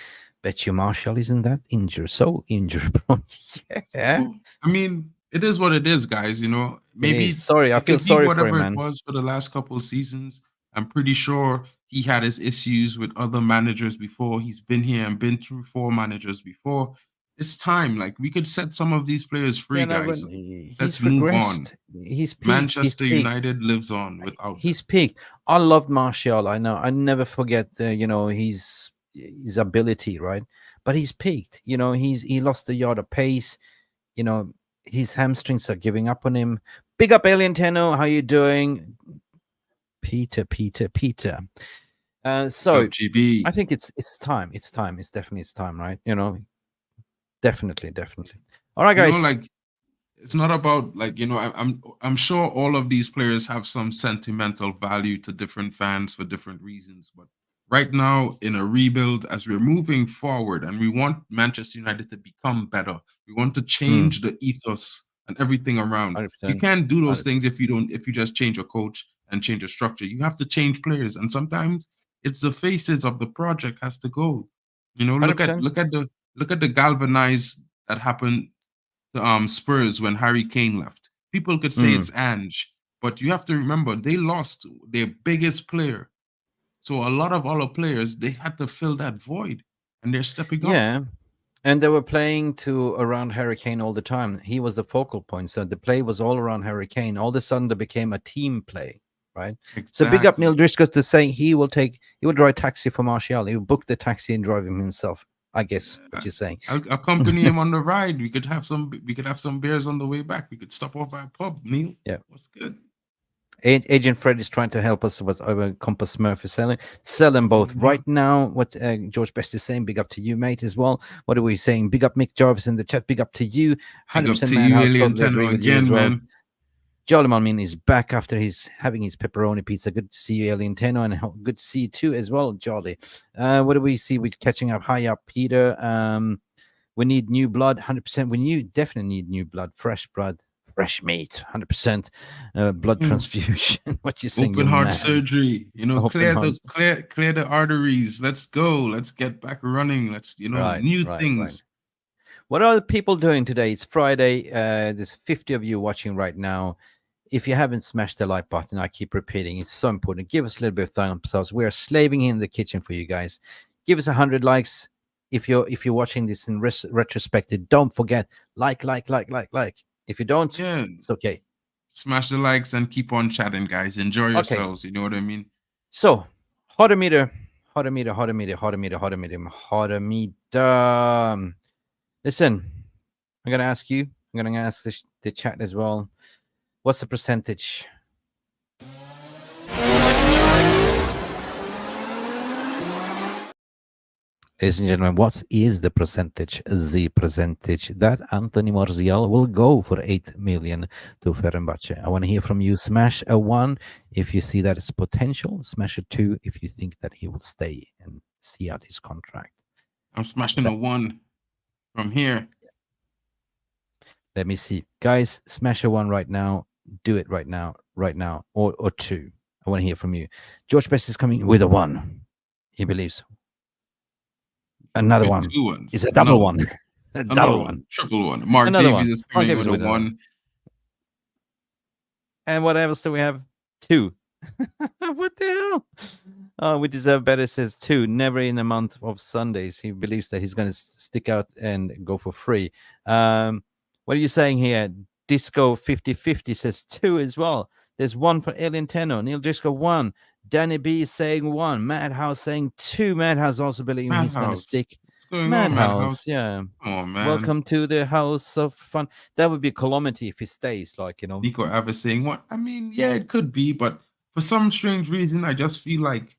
bet you Martial isn't that injured. So injured, bro. Yeah. So, I mean, it is what it is, guys. Maybe sorry, I feel could be sorry for him, whatever it man. was for the last couple of seasons. I'm pretty sure he had his issues with other managers before. He's been here and been through 4 managers before. It's time. Like, we could set some of these players free, guys. Let's move on. He's peaked. Manchester United lives on without He's peaked. I loved Martial. I know. I never forget his ability, right? But he's peaked. He lost a yard of pace. His hamstrings are giving up on him. Big up, Alien Tenno. How you doing? Peter. So GB. I think it's time. It's time. It's definitely time, right? Definitely. All right, guys. It's not about I'm sure all of these players have some sentimental value to different fans for different reasons, but right now in a rebuild, as we're moving forward and we want Manchester United to become better, we want to change the ethos and everything around. 100%. You can't do those things if you just change a coach and change a structure. You have to change players, and sometimes it's the faces of the project has to go. Look at the galvanize that happened to Spurs when Harry Kane left. People could say it's Ange, but you have to remember they lost their biggest player. So a lot of other players, they had to fill that void, and they're stepping up. Yeah, and they were playing around Harry Kane all the time. He was the focal point, so the play was all around Harry Kane. All of a sudden, they became a team play, right? Exactly. So big up Neil Driscoll to say he will drive taxi for Martial. He will book the taxi and drive him himself. I guess what you're saying. I'll accompany him on the ride. We could have some beers on the way back. We could stop off by a pub, Neil. Yeah. What's good? Agent Fred is trying to help us with our Compass Murphy selling. Sell them both right now. What George Best is saying, big up to you, mate, as well. What are we saying? Big up Mick Jarvis in the chat. Big up to you. 100% Madhouse. Totally agree with you as well. Man. Jollyman is back after having his pepperoni pizza. Good to see you, Alien Tenno, and good to see you too as well, Jolly. What do we see? We're catching up. Hi up, Peter. We need new blood, 100%. We definitely need new blood, fresh meat, 100%. Blood transfusion. What you saying? Open heart surgery. Clear the arteries. Let's go. Let's get back running. Let's new things. Right. What are the people doing today? It's Friday. There's 50 of you watching right now. If you haven't smashed the like button, I keep repeating, it's so important. Give us a little bit of thumbs up. We are slaving in the kitchen for you guys. Give us 100 likes. if you're watching this in retrospective, don't forget like. If you don't, it's okay. Smash the likes and keep on chatting, guys. Enjoy yourselves. You know what I mean? So, hotometer. Listen, I'm gonna ask you. I'm gonna ask the chat as well. What's the percentage? Ladies and gentlemen, what is the percentage? The percentage that Anthony Martial will go for 8 million to Fenerbahce. I want to hear from you. Smash a 1 if you see that it's potential. Smash a 2 if you think that he will stay and see out his contract. I'm smashing a 1 from here. Let me see. Guys, smash a 1 right now. Do it right now. Or 2. I want to hear from you. George Best is coming with a 1. He believes. Another one. 2 ones. It's a double one. A double one. Triple 1. Mark Davies is coming with a 1. And what else do we have? 2. What the hell? Oh, we deserve better, says 2. Never in a month of Sundays. He believes that he's going to stick out and go for free. What are you saying here? Disco 50/50 says 2 as well. There's 1 for Alien Tenno. Neil Disco 1. Danny B is saying 1. Madhouse saying 2. Madhouse also believing he's going to stick. Madhouse, yeah. Oh, man. Welcome to the house of fun. That would be a calamity if he stays, like, you know. Nico Ava saying what? I mean, yeah, it could be, but for some strange reason, I just feel like,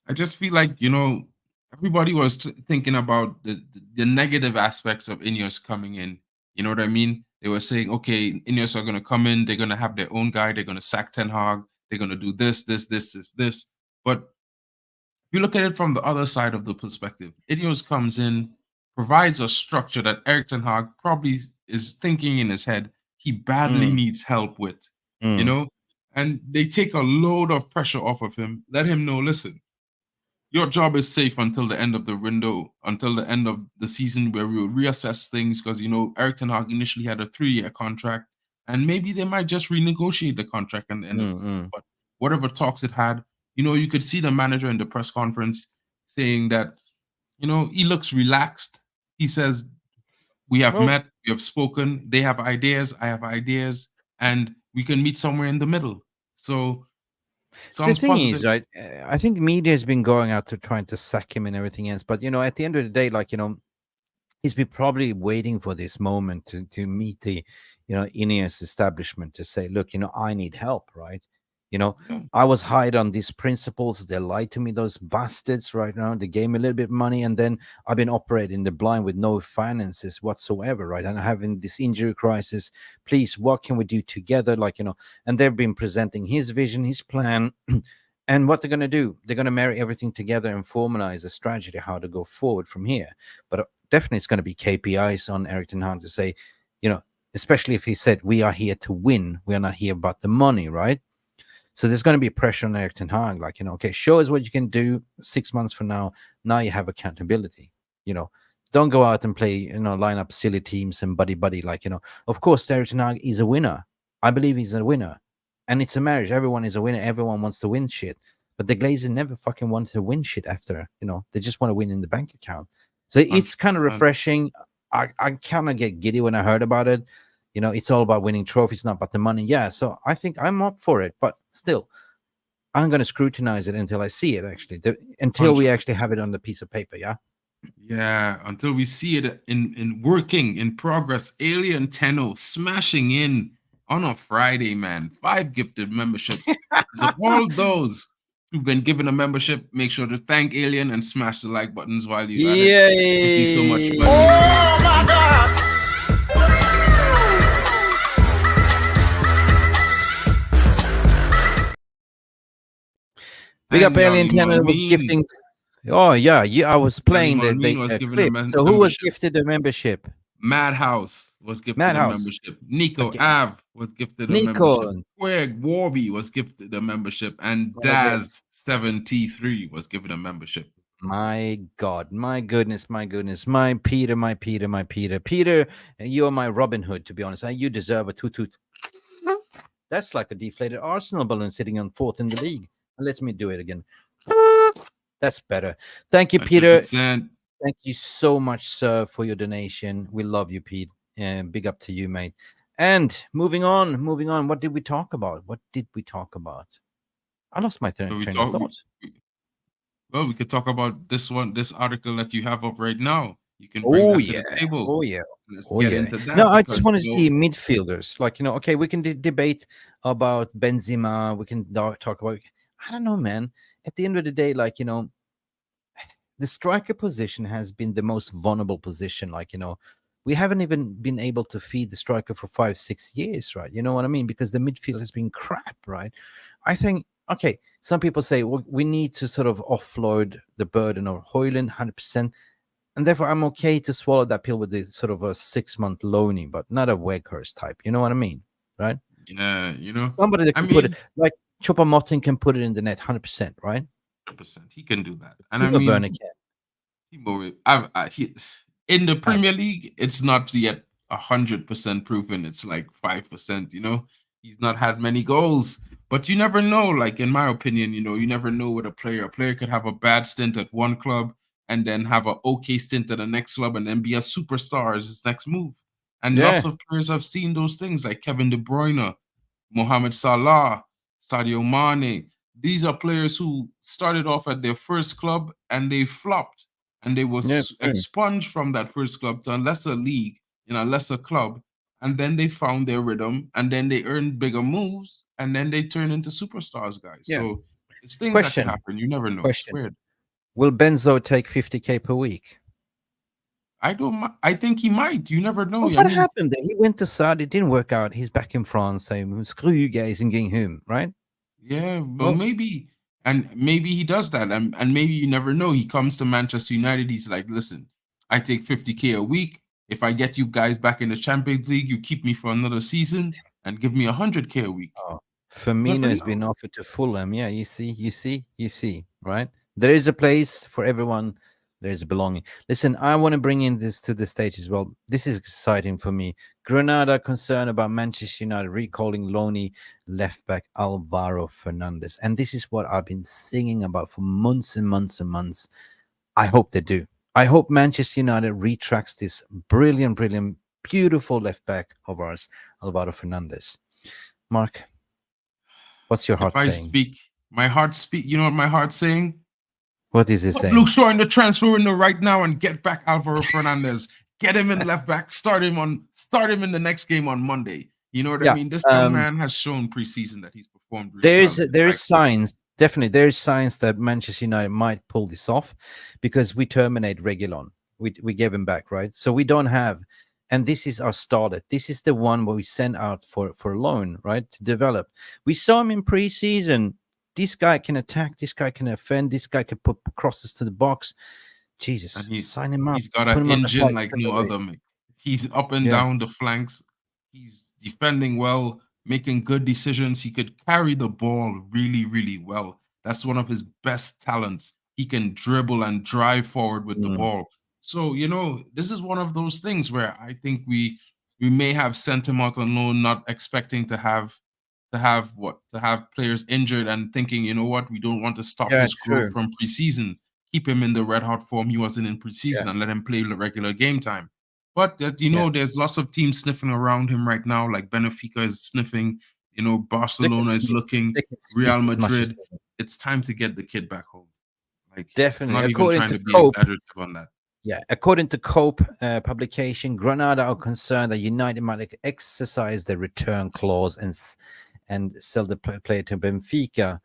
you know, everybody was thinking about the negative aspects of Ineos coming in. You know what I mean? They were saying, okay, Ineos are going to come in. They're going to have their own guy. They're going to sack Ten Hag. They're going to do this. But if you look at it from the other side of the perspective, Ineos comes in, provides a structure that Erik Ten Hag probably is thinking in his head he badly needs help with, you know? And they take a load of pressure off of him, let him know, listen, your job is safe until the end of the window, until the end of the season where we will reassess things because, you know, Erik Ten Hag initially had a 3-year contract and maybe they might just renegotiate the contract at the end of the season. But whatever talks it had, you know, you could see the manager in the press conference saying that, you know, he looks relaxed. He says, we have met, we have spoken, they have ideas, I have ideas, and we can meet somewhere in the middle. So the thing is, right, I think media has been going out to trying to sack him and everything else. But, you know, at the end of the day, like, you know, he's been probably waiting for this moment to meet the, you know, Ineos establishment to say, look, you know, I need help, right? You know, I was hired on these principles. They lied to me, those bastards, right now. They gave me a little bit of money, and then I've been operating the blind with no finances whatsoever, right? And having this injury crisis. Please, what can we do together? Like, you know, and they've been presenting his vision, his plan, and what they're going to do. They're going to marry everything together and formalize a strategy how to go forward from here. But definitely it's going to be KPIs on Erik Ten Hag to say, you know, especially if he said, we are here to win. We are not here about the money, right? So there's going to be pressure on Erik Ten Hag, like, you know, okay, show us what you can do 6 months from now. Now you have accountability, you know. Don't go out and play, you know, line up silly teams and buddy, like, you know. Of course, Erik Ten Hag is a winner. I believe he's a winner. And it's a marriage. Everyone is a winner. Everyone wants to win shit. But the Glazers never fucking wanted to win shit after, you know. They just want to win in the bank account. So it's kind of refreshing. I kind of get giddy when I heard about it. You know, it's all about winning trophies, not about the money. Yeah, so I think I'm up for it. But still, I'm going to scrutinize it until I see it, actually. Until we actually have it on the piece of paper, yeah? Yeah, until we see it in working, in progress. Alien Tenno smashing in on a Friday, man. 5 gifted memberships. So all those who've been given a membership, make sure to thank Alien and smash the like buttons while you at it. Thank you so much, buddy. Oh, my God! Big up Alien Tenno was gifting. Oh, yeah. I was playing the clip. So who was gifted a membership? Madhouse was gifted a membership. Nico Av was gifted a membership. Greg Warby was gifted a membership. And Daz73 was given a membership. My God, my goodness, my Peter. Peter, you're my Robin Hood, to be honest. You deserve a toot. That's like a deflated Arsenal balloon sitting on 4th in the league. Let me do it again. That's better. Thank you, Peter. 100%. Thank you so much, sir, for your donation. We love you, Pete. And big up to you, mate. And moving on, moving on. What did we talk about? What did we talk about? I lost my So we train of talk. thought. Well, we could talk about this article that you have up right now. You can bring Oh that to yeah, the table. oh yeah, Let's oh get yeah. into No, that I just because want to see midfielders. Like, okay, we can debate about Benzema. We can talk about. I don't know, man. At the end of the day, like, the striker position has been the most vulnerable position. Like, we haven't even been able to feed the striker for 5-6 years, right? You know what I mean? Because the midfield has been crap, right? I think, okay, some people say, well, we need to sort of offload the burden of Højlund 100%. And therefore, I'm okay to swallow that pill with this sort of a 6-month loaning, but not a Weghorst type. You know what I mean? Right? yeah, Somebody that I can put it, mean, like Choupo-Moting can put it in the net 100%, right? 100%, he can do that. And I Timo Werner mean, can. In the Premier League, it's not yet 100% proven. It's like 5%. He's not had many goals, but you never know. Like in my opinion, you never know with a player could have a bad stint at one club and then have an okay stint at the next club and then be a superstar as his next move. And lots Yeah. of players have seen those things, like Kevin De Bruyne, Mohamed Salah, Sadio Mane. These are players who started off at their first club and they flopped and they were Yeah. expunged from that first club to a lesser league in a lesser club. And then they found their rhythm and then they earned bigger moves and then they turn into superstars, guys. Yeah. So it's things that could Question. happen. You never know. It's Question. weird. Will Benzo take 50K per week? I think he might. You never know. Well, what happened there? He went to Saudi, it didn't work out. He's back in France saying, screw you guys and getting home, right? Yeah, well, maybe he does that, and maybe you never know. He comes to Manchester United. He's like, listen, I take 50K a week. If I get you guys back in the Champions League, you keep me for another season and give me 100K a week. Oh, Firmino has been offered to Fulham. Yeah, you see, right? There is a place for everyone. There is a belonging. Listen, I want to bring in this to the stage as well. This is exciting for me. Granada concerned about Manchester United recalling lonely left back Alvaro Fernandez. And this is what I've been singing about for months and months and months. I hope they do. I hope Manchester United retracts this brilliant, beautiful left back of ours, Alvaro Fernandez. Mark, what's your heart saying? My heart speak. You know what my heart's saying? What is it saying? Luke Shaw in the transfer window right now and get back Alvaro Fernandez. Get him in left back. Start him in the next game on Monday. You know what I mean? This young man has shown preseason that he's performed really well. There is signs. Definitely, there is signs that Manchester United might pull this off because we terminate Reguilon. We gave him back, right? So we don't have, and this is our starlet. This is the one where we send out for loan, right, to develop. We saw him in preseason. This guy can attack. This guy can offend. This guy can put crosses to the box. Jesus, sign him up. He's got an engine like no other. He's up and down the flanks. He's defending well, making good decisions. He could carry the ball really, really well. That's one of his best talents. He can dribble and drive forward with the ball. So, this is one of those things where I think we may have sent him out on loan, not expecting to have players injured and thinking, you know what, we don't want to stop his growth from preseason. Keep him in the red hot form he wasn't in preseason and let him play the regular game time. But there's lots of teams sniffing around him right now, like Benfica is sniffing, Barcelona is looking, Real Madrid. It's time to get the kid back home. Like, definitely. I'm not even trying to be exaggerative on that. Yeah, according to Cope publication, Granada are concerned that United might exercise the return clause and sell the player to Benfica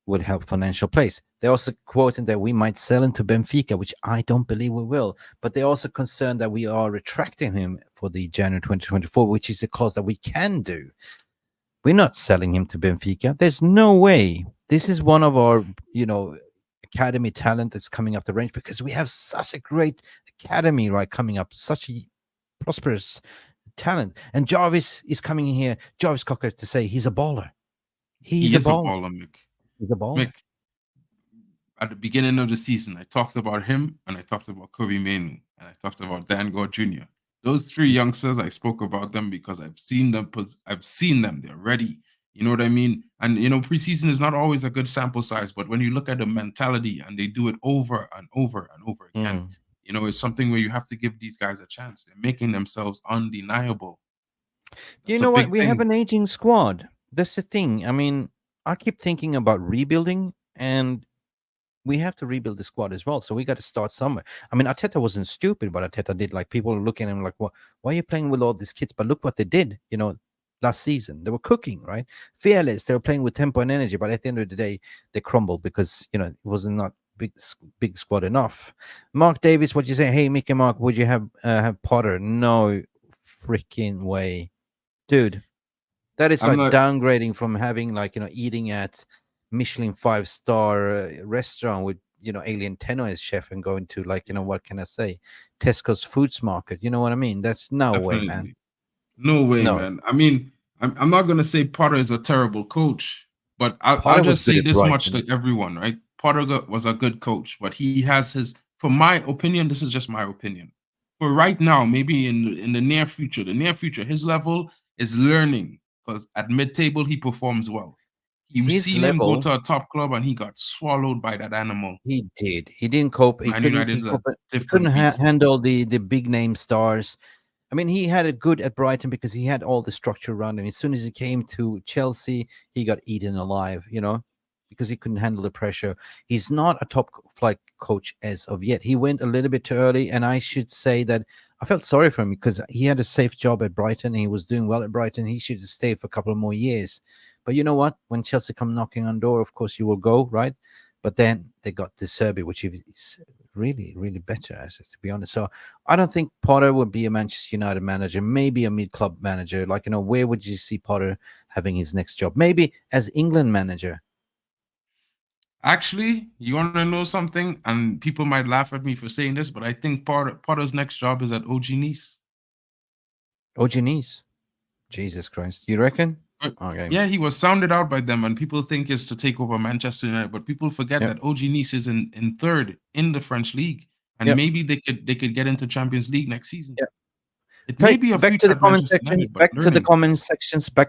would help financial place. They're also quoting that we might sell him to Benfica, which I don't believe we will. But they're also concerned that we are retracting him for the January 2024, which is a clause that we can do. We're not selling him to Benfica. There's no way. This is one of our, academy talent that's coming up the range because we have such a great academy, right, coming up, such a prosperous talent. And Jarvis is coming in here, Jarvis Cocker, to say he's a baller. He's a baller, Mick. He's a baller. Mick, at the beginning of the season, I talked about him, and I talked about Kobe Mainoo, and I talked about Dan Gore Jr. Those three youngsters, I spoke about them because I've seen them. They're ready. You know what I mean? And preseason is not always a good sample size, but when you look at the mentality and they do it over and over and over again, it's something where you have to give these guys a chance. They're making themselves undeniable. You That's a know what? big We have thing. an aging squad. That's the thing. I mean, I keep thinking about rebuilding, and we have to rebuild the squad as well. So we got to start somewhere. I mean, Arteta wasn't stupid, but Arteta did. Like, people are looking at him like, "What? Why are you playing with all these kids?" But look what they did. Last season they were cooking, right? Fearless. They were playing with tempo and energy, but at the end of the day, they crumbled because it wasn't not big squad enough. Mark Davis, what you say? Hey, Mickey Mark, would you have Potter? No freaking way, dude. That is I'm like not downgrading from having, like, eating at Michelin 5-star restaurant with, Alien Tenno as chef, and going to, like, what can I say, Tesco's Foods Market. You know what I mean? That's no way, man. definitely. No way, No. man. I mean, I'm not gonna say Potter is a terrible coach, but I'll Potter was just good say at this much Brighton. to everyone, right? Potter was a good coach, but he has his, for my opinion, this is just my opinion. For right now, maybe in the near future, his level is learning, because at mid-table he performs well. You've His seen him go level, to a top club and he got swallowed by that animal. he did. He didn't cope. He Man couldn't. United He is a cope. He couldn't different beast, man. handle the big name stars. I mean, he had it good at Brighton because he had all the structure around him. As soon as he came to Chelsea, he got eaten alive, because he couldn't handle the pressure. He's not a top flight coach as of yet. He went a little bit too early, and I should say that I felt sorry for him because he had a safe job at Brighton. He was doing well at Brighton. He should have stayed for a couple of more years. But you know what? When Chelsea come knocking on door, of course you will go, right? But then they got De Serbi, which is really, really better, to be honest. So I don't think Potter would be a Manchester United manager, maybe a mid-club manager. Like, where would you see Potter having his next job? Maybe as England manager. Actually, you want to know something? And people might laugh at me for saying this, but I think Potter's next job is at OG Nice. OG Nice. Jesus Christ. You reckon? Okay. Yeah, he was sounded out by them, and people think it's to take over Manchester United, but people forget Yep. that OG Nice is in third in the French league, and Yep. maybe they could get into Champions League next season. Yep. It may Okay, be a back future to the at comment Manchester section. United, but learning. Back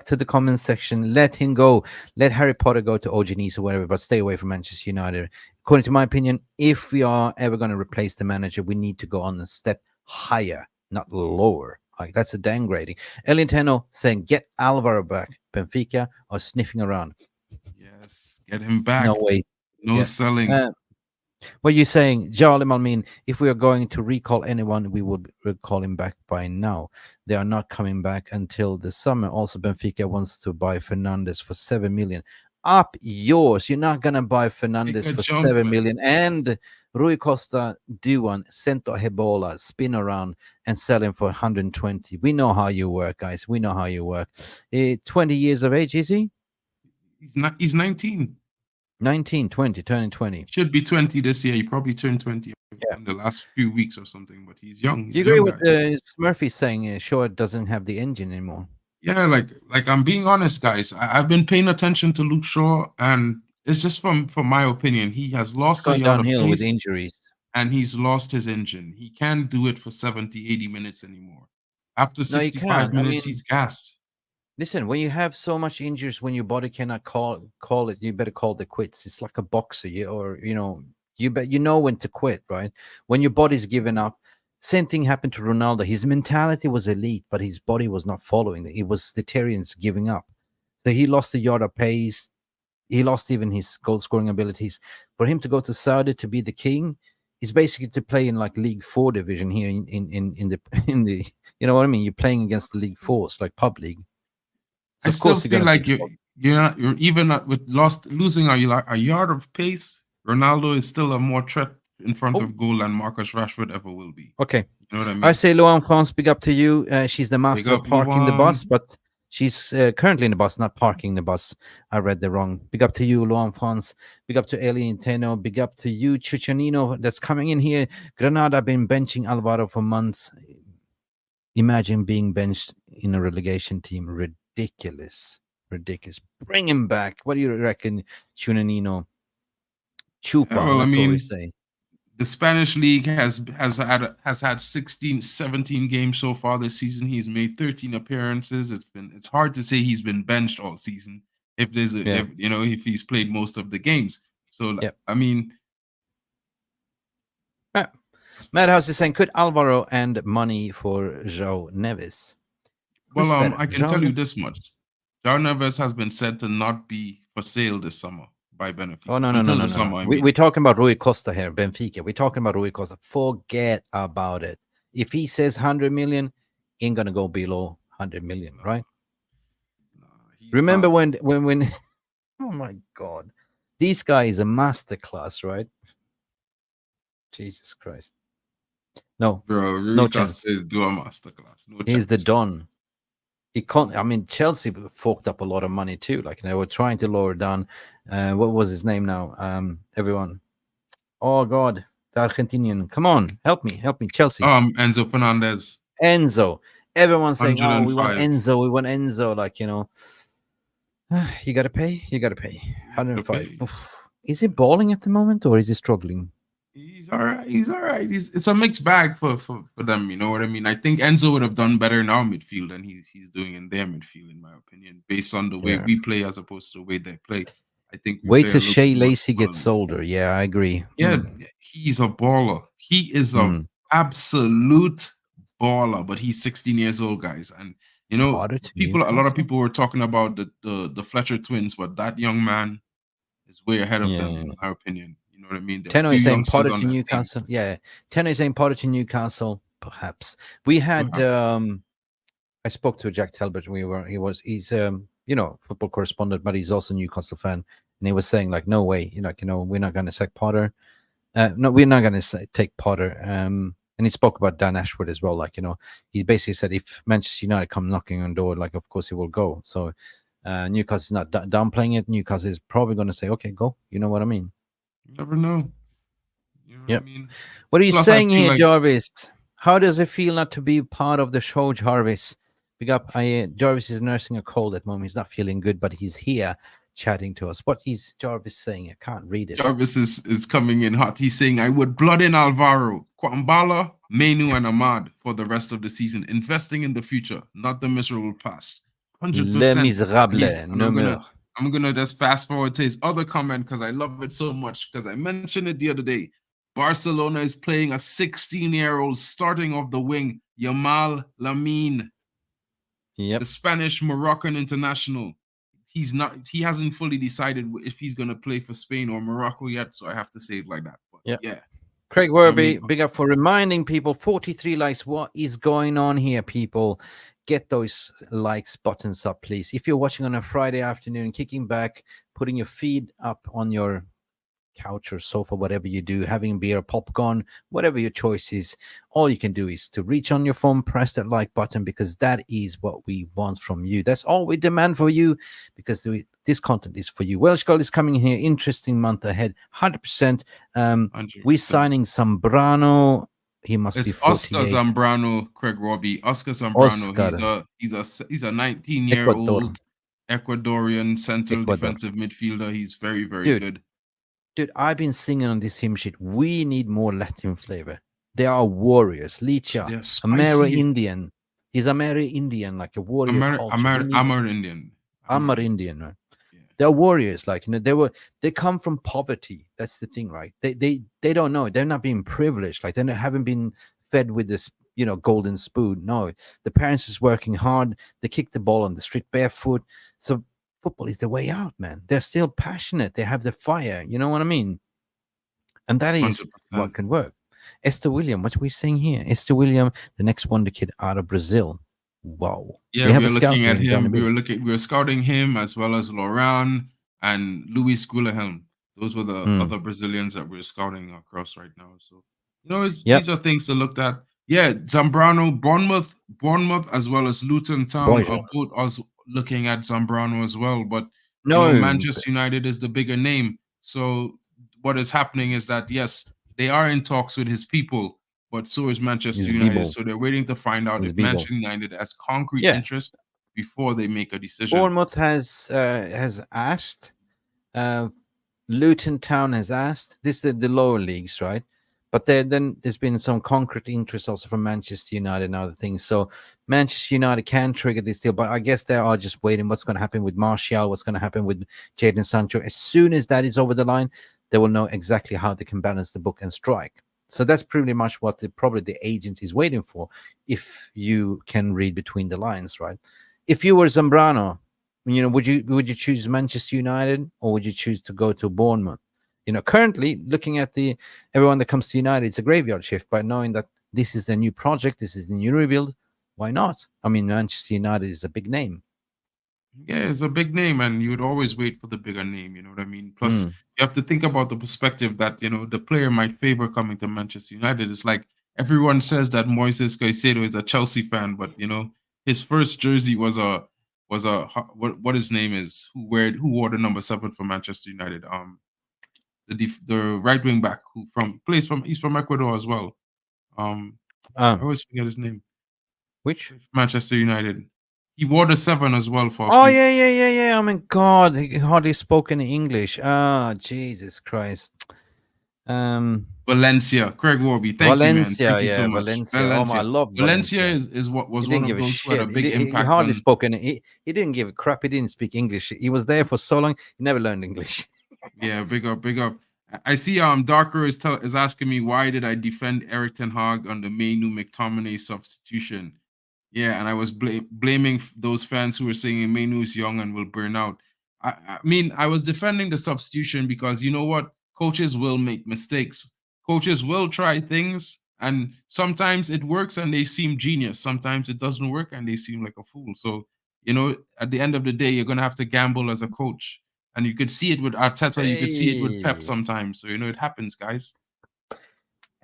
to the comment section. Let him go. Let Harry Potter go to OG Nice or whatever, but stay away from Manchester United. According to my opinion, if we are ever going to replace the manager, we need to go on a step higher, not lower. Like, that's a downgrading. Elinteno saying, get Alvaro back. Benfica are sniffing around. Yes, get him back. No way. No Yeah. selling. What are you saying, Jalim? I mean, if we are going to recall anyone, we would recall him back by now. They are not coming back until the summer. Also, Benfica wants to buy Fernandez for 7 million. Up yours. You're not gonna buy Take Fernandez a for jump, 7 man. million. And Rui Costa, do one, Cento Hebola, spin around and sell him for 120. We know how you work, guys. We know how you work. 20 years of age, is he? He's 19. 19, 20, turning 20. Should be 20 this year. He probably turned 20 Yeah. in the last few weeks or something, but he's young. He's Do you a agree young with guy. Murphy saying Shaw doesn't have the engine anymore? Yeah, like I'm being honest, guys. I've been paying attention to Luke Shaw, and it's just from my opinion, he has It's lost a going yard of downhill with pace injuries. and he's lost his engine. He can't do it for 70, 80 minutes anymore. After No, you 65 can't. I minutes, mean, he's gassed. listen, when you have so much injuries, when your body cannot call it, you better call the quits. It's like a boxer, you know when to quit, right? When your body's given up. Same thing happened to Ronaldo. His mentality was elite, but his body was not following it. It was the Tyrians giving up. So he lost a yard of pace. He lost even his goal scoring abilities. For him to go to Saudi to be the king is basically to play in like League 4 division here in the in the you know what I mean? You're playing against the League 4s, like pub league. So I of still course you're feel gonna like pick. you're even with losing a yard of pace. Ronaldo is still a more threat in front Oh, of goal than Marcus Rashford ever will be. okay. You know what I I mean? say Luan France, big up to you. She's the Big master of up, parking the bus, Luan. but she's currently in the bus, not parking the bus. I read the wrong. Big up to you, Luan France. Big up to Alien Teno. Big up to you, Chichanino, that's coming in here. Granada been benching Alvaro for months. Imagine being benched in a relegation team. Ridiculous. Ridiculous. Bring him back. What do you reckon, Chunanino? Yeah, Chupa, well, I that's what we mean, say. the Spanish league has had 16, 17 games so far this season. He's made 13 appearances. It's hard to say he's been benched all season. if there's if he's played most of the games. So I mean, Madhouse is saying, could Alvaro and money for João Neves? Well, I can tell you this much: João Neves has been said to not be for sale this summer by Benfica. Oh no! We're talking about Rui Costa here, Benfica. We're talking about Rui Costa. Forget about it. If he says 100 million, ain't gonna go below 100 million, right? Remember when? Oh my God, this guy is a masterclass, right? Jesus Christ! No, bro, no chance. Is do a masterclass. No He's the Don. He can't. I mean, Chelsea forked up a lot of money too. Like they were trying to lower down. What was his name now? Everyone. Oh God, the Argentinian. Come on, help me, Chelsea. Enzo Fernandez. Enzo. Everyone's saying, "Oh, we want Enzo. We want Enzo." Like you gotta pay. You gotta pay. 105. Is he balling at the moment, or is he struggling? He's all right. It's a mixed bag for them. You know what I mean? I think Enzo would have done better in our midfield than he's doing in their midfield, in my opinion, based on the way we play as opposed to the way they play. I think wait till Shea Lacey gets older. Yeah, I agree. Yeah, he's a baller. He is a absolute baller. But he's 16 years old, guys, and a lot of people were talking about the Fletcher twins, but that young man is way ahead of them, in my opinion. You know what I mean? Tenno is saying Potter to Newcastle. Yeah, Tenno is saying Potter to Newcastle. Perhaps we had. I spoke to Jack Talbot. He's football correspondent, but he's also a Newcastle fan, and he was saying like, no way, we're not going to sack Potter. No, we're not going to take Potter. And he spoke about Dan Ashford as well. Like he basically said if Manchester United come knocking on the door, like of course he will go. So Newcastle's not downplaying it. Newcastle is probably going to say, okay, go. You know what I mean? You never know. You know what I mean? What are you saying here, Jarvis? How does it feel not to be part of the show, Jarvis? Jarvis is nursing a cold at the moment. He's not feeling good, but he's here chatting to us. What is Jarvis saying? I can't read it. Jarvis is coming in hot. He's saying, I would blood in Alvaro, Kwambala, Menu, and Ahmad for the rest of the season, investing in the future, not the miserable past. 100%. Le Miserable. I'm going to just fast forward to his other comment because I love it so much, because I mentioned it the other day. Barcelona is playing a 16-year-old starting off the wing, Yamal Lamine. The Spanish Moroccan international. He hasn't fully decided if he's going to play for Spain or Morocco yet, so I have to say it like that. But yeah. Craig Werby, big up for reminding people. 43 likes. What is going on here, people? Get those likes buttons up, please. If you're watching on a Friday afternoon, kicking back, putting your feet up on your couch or sofa, whatever you do, having beer, popcorn, whatever your choice is, all you can do is to reach on your phone, press that like button, because that is what we want from you. That's all we demand for you, because this content is for you. Welsh Gold is coming in here. Interesting month ahead. 100%. We're signing Zambrano. He must be 48. Oscar Zambrano, Craig Robbie. Oscar Zambrano. He's a 19-year-old Ecuadorian central defensive midfielder. He's very, very good. Dude, I've been singing on this hymn sheet. We need more Latin flavor. They are warriors. Licha, Amerindian. He's Amerindian, like a warrior culture. Amerindian, right? Yeah. They're warriors. Like they come from poverty. That's the thing, right? They don't know. They're not being privileged. Like they haven't been fed with this, golden spoon. No, the parents is working hard. They kick the ball on the street barefoot. So football is the way out, man. They're still passionate. They have the fire. You know what I mean? And that is 100%. What can work. Esther William, what are we saying here? Esther William, the next wonder kid out of Brazil. Wow. Yeah, we were looking at him. We were scouting him, as well as Loran and Luis Guilherme. Those were the other Brazilians that we're scouting across right now. So, these are things to look at. Yeah, Zambrano, Bournemouth, as well as Luton Town are both us looking at Zambrano as well. But Manchester United is the bigger name. So what is happening is that, yes, they are in talks with his people, but so is Manchester United. So they're waiting to find out if Manchester United has concrete interest before they make a decision. Bournemouth has asked. Luton Town has asked. This is the lower leagues, right? But then there's been some concrete interest also from Manchester United and other things. So Manchester United can trigger this deal, but I guess they are just waiting. What's going to happen with Martial? What's going to happen with Jadon Sancho? As soon as that is over the line, they will know exactly how they can balance the book and strike. So that's pretty much what probably the agent is waiting for, if you can read between the lines, right? If you were Zambrano, would you choose Manchester United, or would you choose to go to Bournemouth? Currently looking at everyone that comes to United, it's a graveyard shift. But knowing that this is the new project, this is the new rebuild, why not? I mean, Manchester United is a big name. Yeah, it's a big name, and you would always wait for the bigger name. You know what I mean? Plus, you have to think about the perspective that the player might favor coming to Manchester United. It's like everyone says that Moises Caicedo is a Chelsea fan, but his first jersey was a what his name is, who wore the number 7 for Manchester United. The right wing back he's from Ecuador as well. I always forget his name. Which? Manchester United. He wore the 7 as well for. Oh yeah. I mean, God, he hardly spoke any English. Jesus Christ. Valencia, Craig Warby. Thank you, man. Thank you so much. Valencia. Oh, I love Valencia. is what was one of those who had a big impact. He hardly spoke any. He didn't give a crap. He didn't speak English. He was there for so long. He never learned English. Yeah, big up. I see. Darker is asking me, why did I defend Eric Ten Hag on the Mainu McTominay substitution? Yeah, and I was blaming those fans who were saying Mainu is young and will burn out. I mean, I was defending the substitution because you know what? Coaches will make mistakes. Coaches will try things, and sometimes it works and they seem genius. Sometimes it doesn't work and they seem like a fool. So, at the end of the day, you're going to have to gamble as a coach. And you could see it with Arteta, you could see it with Pep sometimes. So, it happens, guys.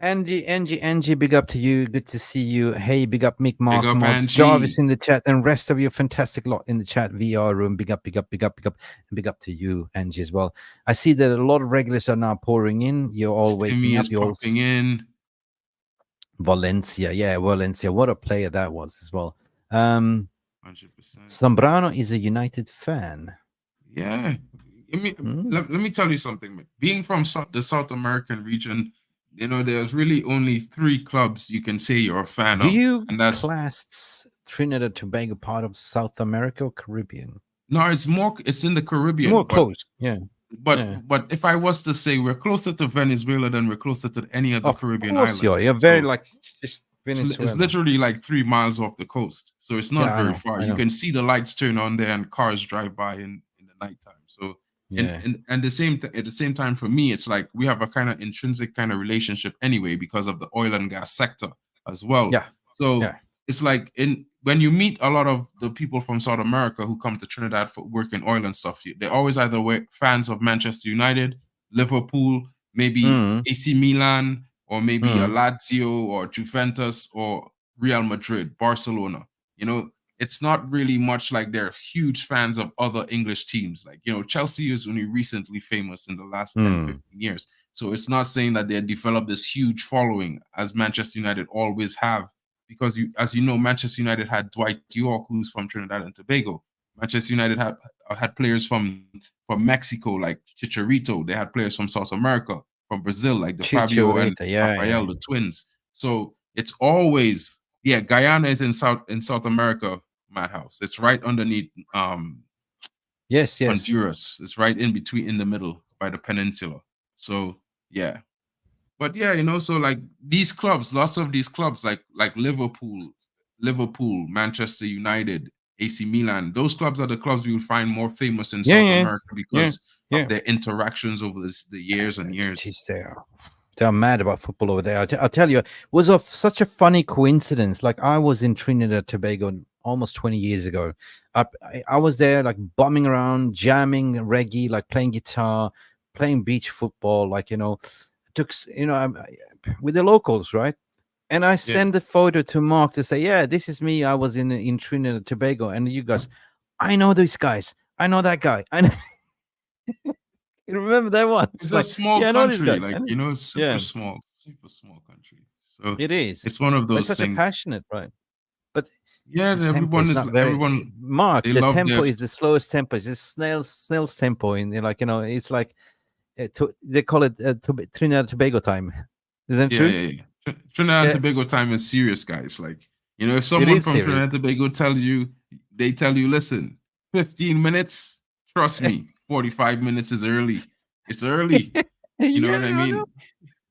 Angie, big up to you. Good to see you. Hey, big up Mick, Mark, Mods, Jarvis in the chat, and rest of your fantastic lot in the chat VR room. Big up, and big up to you, Angie, as well. I see that a lot of regulars are now pouring in. You're all waking up. You're popping in. Valencia, what a player that was as well. 100%. Zambrano is a United fan. Yeah, let me tell you something. Being from the South American region, there's really only 3 clubs you can say you're a fan of. Do you class Trinidad and Tobago part of South America or Caribbean? No, it's in the Caribbean. More close, yeah. But if I was to say we're closer to Venezuela than we're closer to any other Caribbean island. You're very just Venezuela. It's literally like 3 miles off the coast. So it's not very far. You can see the lights turn on there and cars drive by in the nighttime. So and at the same time, for me, it's like we have a kind of intrinsic kind of relationship anyway because of the oil and gas sector as well. So it's like when you meet a lot of the people from South America who come to Trinidad for work in oil and stuff, they're always either fans of Manchester United, Liverpool, maybe AC Milan, or maybe a Lazio or Juventus or Real Madrid, Barcelona. It's not really much like they're huge fans of other English teams. Like, Chelsea is only recently famous in the last 10, 15 years. So it's not saying that they developed this huge following as Manchester United always have. Because, as you know, Manchester United had Dwight York, who's from Trinidad and Tobago. Manchester United had players from Mexico, like Chicharito. They had players from South America, from Brazil, like the Fabio and Rafael, the twins. So it's always... Yeah, Guyana is in South America, Madhouse. It's right underneath yes. Honduras. It's right in the middle by the peninsula. So yeah. But yeah, so like these clubs, lots of these clubs like Liverpool, Manchester United, AC Milan, those clubs are the clubs you will find more famous in South America because of their interactions over the years and years. They're mad about football over there. I'll tell you, it was such a funny coincidence. Like, I was in Trinidad and Tobago almost 20 years ago. I was there, like, bumming around, jamming reggae, like playing guitar, playing beach football, like, with the locals, right? And I send the photo to Mark to say, yeah, this is me. I was in Trinidad and Tobago. And you guys, I know these guys. I know that guy. I know. You remember that one? It's a small country, like, super small country. So it is. It's one of those such things. A passionate, right? But everyone is everyone. Mark, the tempo is the slowest tempo. It's just snail's tempo, and it's like they call it Trinidad and Tobago time. Isn't it Yeah, true? yeah, yeah. Trinidad and Yeah, Tobago time is serious, guys. Like, if it someone is from Trinidad serious. and Tobago tells you, they tell you, listen, 15 minutes, trust me, 45 minutes is early. It's early. You know Yeah, what I I know. mean?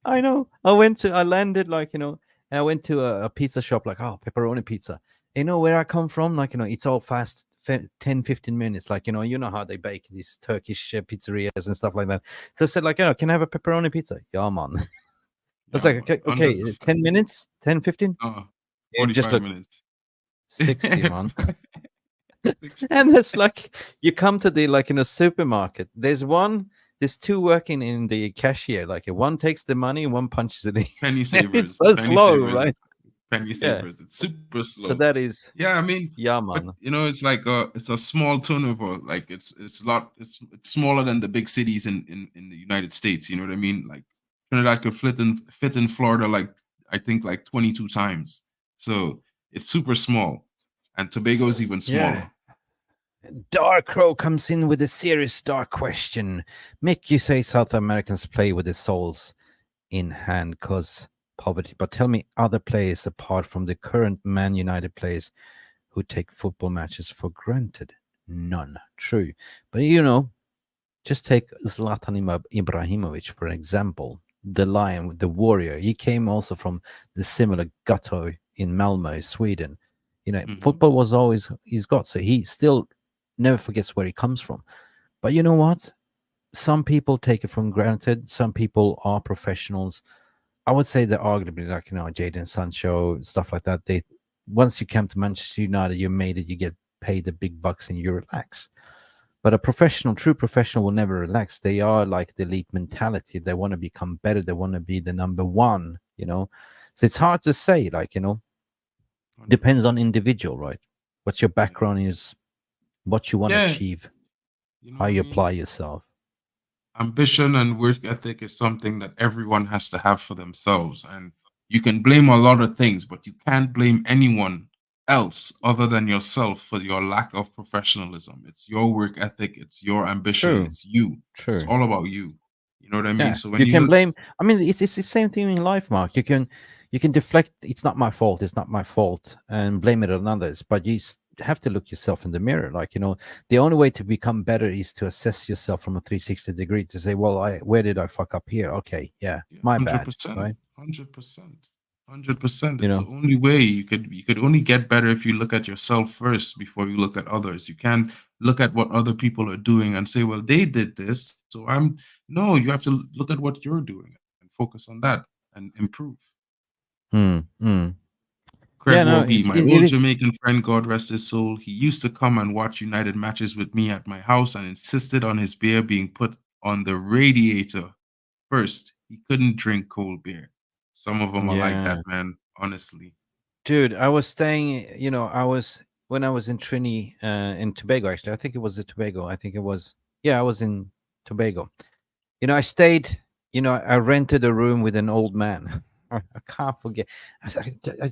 I know. I landed like, and I went to a pizza shop, like, oh, pepperoni pizza. You know where I come from? Like, it's all fast, 10, 15 minutes. Like, you know how they bake these Turkish pizzerias and stuff like that. So I said, like, can I have a pepperoni pizza? Yeah, man. I was Yeah, like, man. okay, 100%. 10 minutes, 10, 15. Uh, It just 45 look minutes. 60, man. 60. And it's like you come to the like in a supermarket. There's two working in the cashier. Like one takes the money, and one punches it in. Penny It's savers. so Penny slow, savers. right? Penny Yeah. savers. It's super So slow. that is, Yeah, I mean, yeah, but man. it's like it's a small turnover. Like it's smaller than the big cities in the United States. You know what I mean? Like Trinidad could fit in Florida, like I think like 22 times. So it's super small, and Tobago is even Yeah. smaller. Dark Crow comes in with a serious dark question. Mick, you say South Americans play with their souls in hand because poverty. But tell me other players apart from the current Man United players who take football matches for granted. None. True. But just take Zlatan Ibrahimovic, for example. The lion, the warrior. He came also from the similar ghetto in Malmo, Sweden. Hmm. Football was always he's got. So he still never forgets where he comes from. But you know what? Some people take it for granted. Some people are professionals. I would say that arguably, like Jadon Sancho, stuff like that. They once you come to Manchester United, you made it. You get paid the big bucks and you relax. But a professional, true professional, will never relax. They are like the elite mentality. They want to become better. They want to be the number one. So it's hard to say. Like depends on 100%. individual, right? What your Yeah. background is, what you want to Yeah. achieve, You know how what I you mean? apply yourself. Ambition and work ethic is something that everyone has to have for themselves. And you can blame a lot of things, but you can't blame anyone else other than yourself for your lack of professionalism. It's your work ethic, it's your ambition, True, it's you. It's true. all about you. You know what I mean? Yeah, So when you you can look, blame. I mean, it's the same thing in life, Mark. You can deflect. It's not my fault. It's not my fault, and blame it on others. But you have to look yourself in the mirror. Like the only way to become better is to assess yourself from a 360 degree to say, well, where did I fuck up here? Okay, yeah, yeah, my bad, 100%, right? 100%. 100%. You It's the know. only way you could only get better if you look at yourself first before you look at others. You can't look at what other people are doing and say, well, they did this, so I'm no, you have to look at what you're doing and focus on that and improve. Hmm. Hmm. Yeah. Craig No. Wolby, It's, my it old is. Jamaican friend, God rest his soul, he used to come and watch United matches with me at my house and insisted on his beer being put on the radiator first. He couldn't drink cold beer. Some of them are like that, Yeah. man, honestly. Dude, I was staying, I was when I was in in Tobago, actually. I think it was the Tobago. I think it was, yeah, I was in Tobago. I stayed, I rented a room with an old man. I can't forget.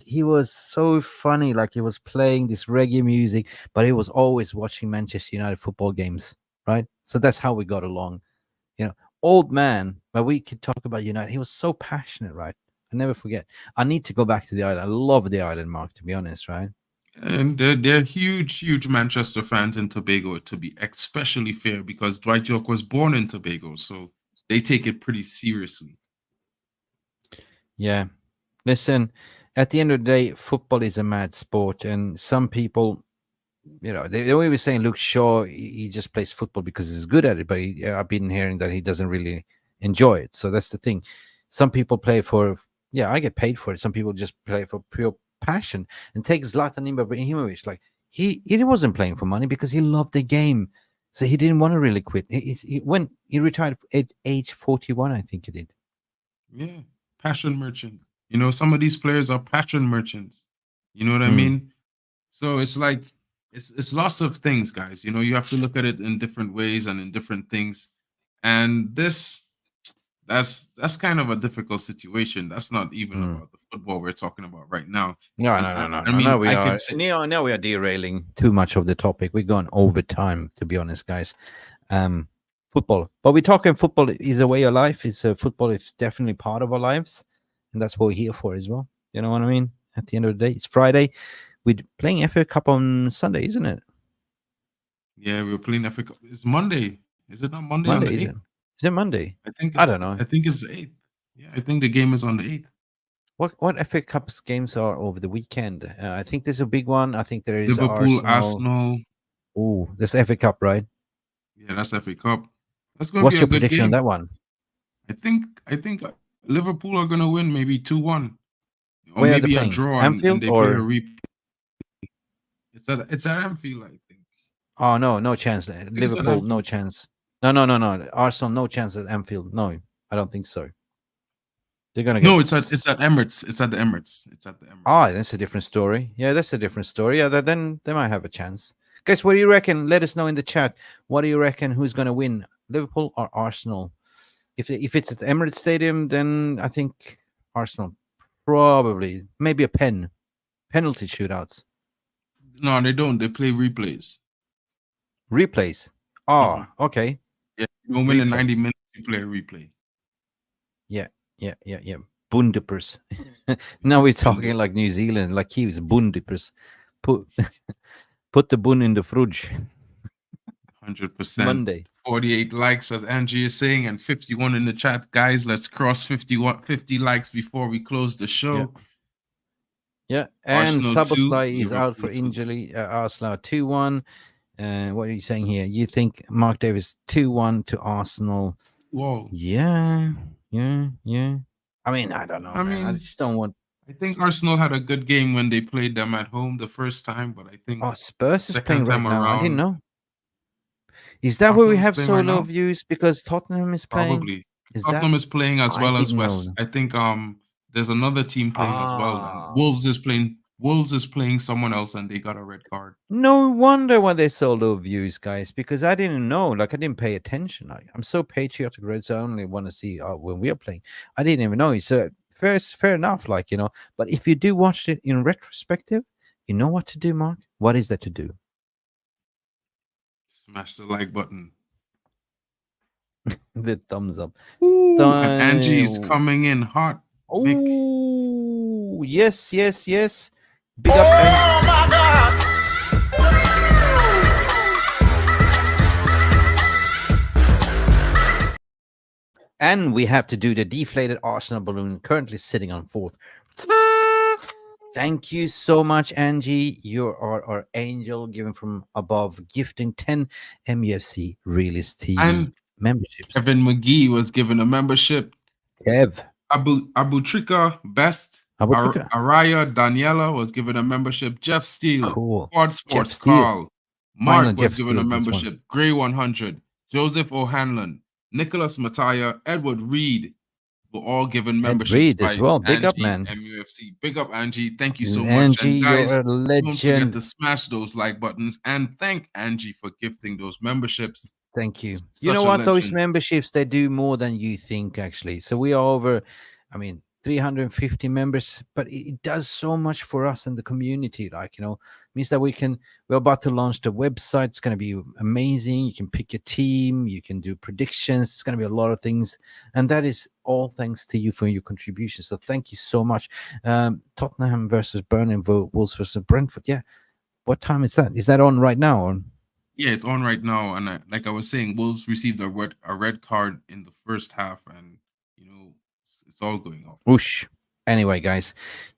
He was so funny. Like he was playing this reggae music, but he was always watching Manchester United football games, right? So that's how we got along. You know, Old man, but we could talk about United. He was so passionate, right? I never forget. I need to go back to the island. I love the island, Mark, to be honest, right? And they're huge, huge Manchester fans in Tobago, to be especially fair, because Dwight York was born in Tobago, so they take it pretty seriously. Yeah. Listen, at the end of the day, football is a mad sport, and some people, they always saying Luke Shaw, he just plays football because he's good at it, but I've been hearing that he doesn't really enjoy it. So that's the thing. Some people play for, yeah, I get paid for it. Some people just play for pure passion. And take Zlatan Ibrahimovic, like he wasn't playing for money because he loved the game, so he didn't want to really quit. When he retired at age 41, I think he did. Yeah, passion merchant. Some of these players are passion merchants. You know what I Hmm. mean? So it's like it's lots of things, guys. You have to look at it in different ways and in different things. And that's kind of a difficult situation. That's not even Hmm. about the football we're talking about right now. No, And no, no, no, I no. Now mean, we I could are say, now we are derailing too much of the topic. We're going over time, to be honest, guys. Football, but we're talking football is a way of life. Football is definitely part of our lives. and that's what we're here for as well. You know what I mean? At the end of the day, it's Friday. We're playing FA Cup on Sunday, isn't it? Yeah, we're playing FA Cup. It's Monday. Is it not Monday on the Monday, is 8th? it? Is it Monday? I think I don't know. I think it's the 8th. Yeah, I think the game is on the 8th. What FA Cup games are over the weekend? I think there's a big one. I think there is Liverpool, Arsenal. Arsenal. Oh, there's FA Cup, right? Yeah, that's FA Cup. That's going to What's be a your good prediction on game. that one? I think Liverpool are going to win maybe 2-1. Or Where are they maybe a playing? draw Anfield and they or? play a replay. It's at Anfield, I think. Oh no chance. Liverpool, no chance. No. Arsenal, no chance at Anfield. No, I don't think so. They're gonna get. No, it's at Emirates. It's at the Emirates. It's at the Emirates. Ah, that's a different story. Yeah, that's a different story. Yeah, then they might have a chance. Guys, what do you reckon? Let us know in the chat. What do you reckon? Who's gonna win, Liverpool or Arsenal? If it's at the Emirates Stadium, then I think Arsenal probably. Maybe a penalty shootouts. No, they don't. They play replays. Replays. Oh, okay. Yeah, you don't win in 90 minutes. You play a replay. Yeah. Bundippers. Now we're talking like New Zealand, like he was bundippers. Put the bun in the fridge. 100%. Monday. 48 likes, as Angie is saying, and 51 in the chat. Guys, let's cross 50 likes before we close the show. Yeah. And Saboslai is out for injury. Arsenal 2-1. What are you saying here? You think Mark Davis 2-1 to Arsenal? Whoa. Yeah. I mean, I don't know. I just don't want. I think Arsenal had a good game when they played them at home the first time, but I think Spurs is playing right now. I didn't know. Is that Tottenham's where we have so right low now? views because Tottenham is playing? Probably. Tottenham is playing as well as West. I think there's another team playing as well. And Wolves is playing someone else, and they got a red card. No wonder why they so low views, guys, because I didn't know. Like, I didn't pay attention. I'm so patriotic, Reds. I only want to see when we are playing. I didn't even know. So fair enough, like, you know. But if you do watch it in retrospective, you know what to do, Mark? What is that to do? Smash the like button. The thumbs up. Ooh, and Angie's coming in hot. Oh, yes. Big up, Angie. My God. And we have to do the deflated Arsenal balloon, currently sitting on 4th. Thank you so much, Angie. You are our angel, given from above, gifting 10 MUFC Realist TV and memberships. Kevin McGee was given a membership. Kev. Abu Trika Best. Araya Daniela was given a membership. Jeff Steele. Cool. Quad Sports Carl. Mark was given a membership. Gray 100. Joseph O'Hanlon. Nicholas Mataya. Edward Reed were all given memberships. Reed as well. Big up, man. MUFC. Big up, Angie. Thank you so Angie, much. And guys, you're a legend. don't forget to smash those like buttons and thank Angie for gifting those memberships. Thank you. You know what? Those memberships, they do more than you think, actually. So we are over, 350 members, but it does so much for us and the community. Like, means that we're about to launch the website. It's going to be amazing. You can pick your team. You can do predictions. It's going to be a lot of things. And that is all thanks to you for your contribution. So thank you so much. Tottenham versus Burnley, Wolves versus Brentford. Yeah. What time is that? Is that on right now? Or? Yeah, it's on right now. And like I was saying, Wolves received a red card in the first half, and it's all going off. Whoosh. Anyway, guys,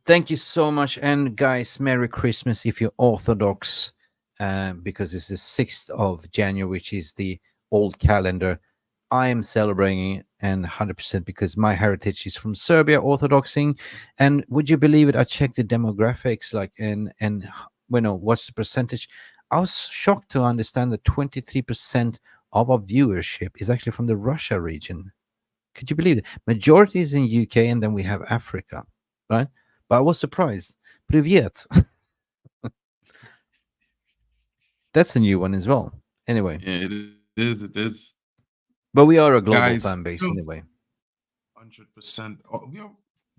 thank you so much. And guys, Merry Christmas if you're Orthodox, because it's the 6th of January, which is the old calendar. I am celebrating and 100% because my heritage is from Serbia, Orthodoxing. And would you believe it? I checked the demographics, and what's the percentage? I was shocked to understand that 23% of our viewership is actually from the Russia region. Could you believe it? Majority is in UK, and then we have Africa, right? But I was surprised. Privyet. That's a new one as well. Anyway. Yeah, it is. But we are a global fan base anyway. 100%.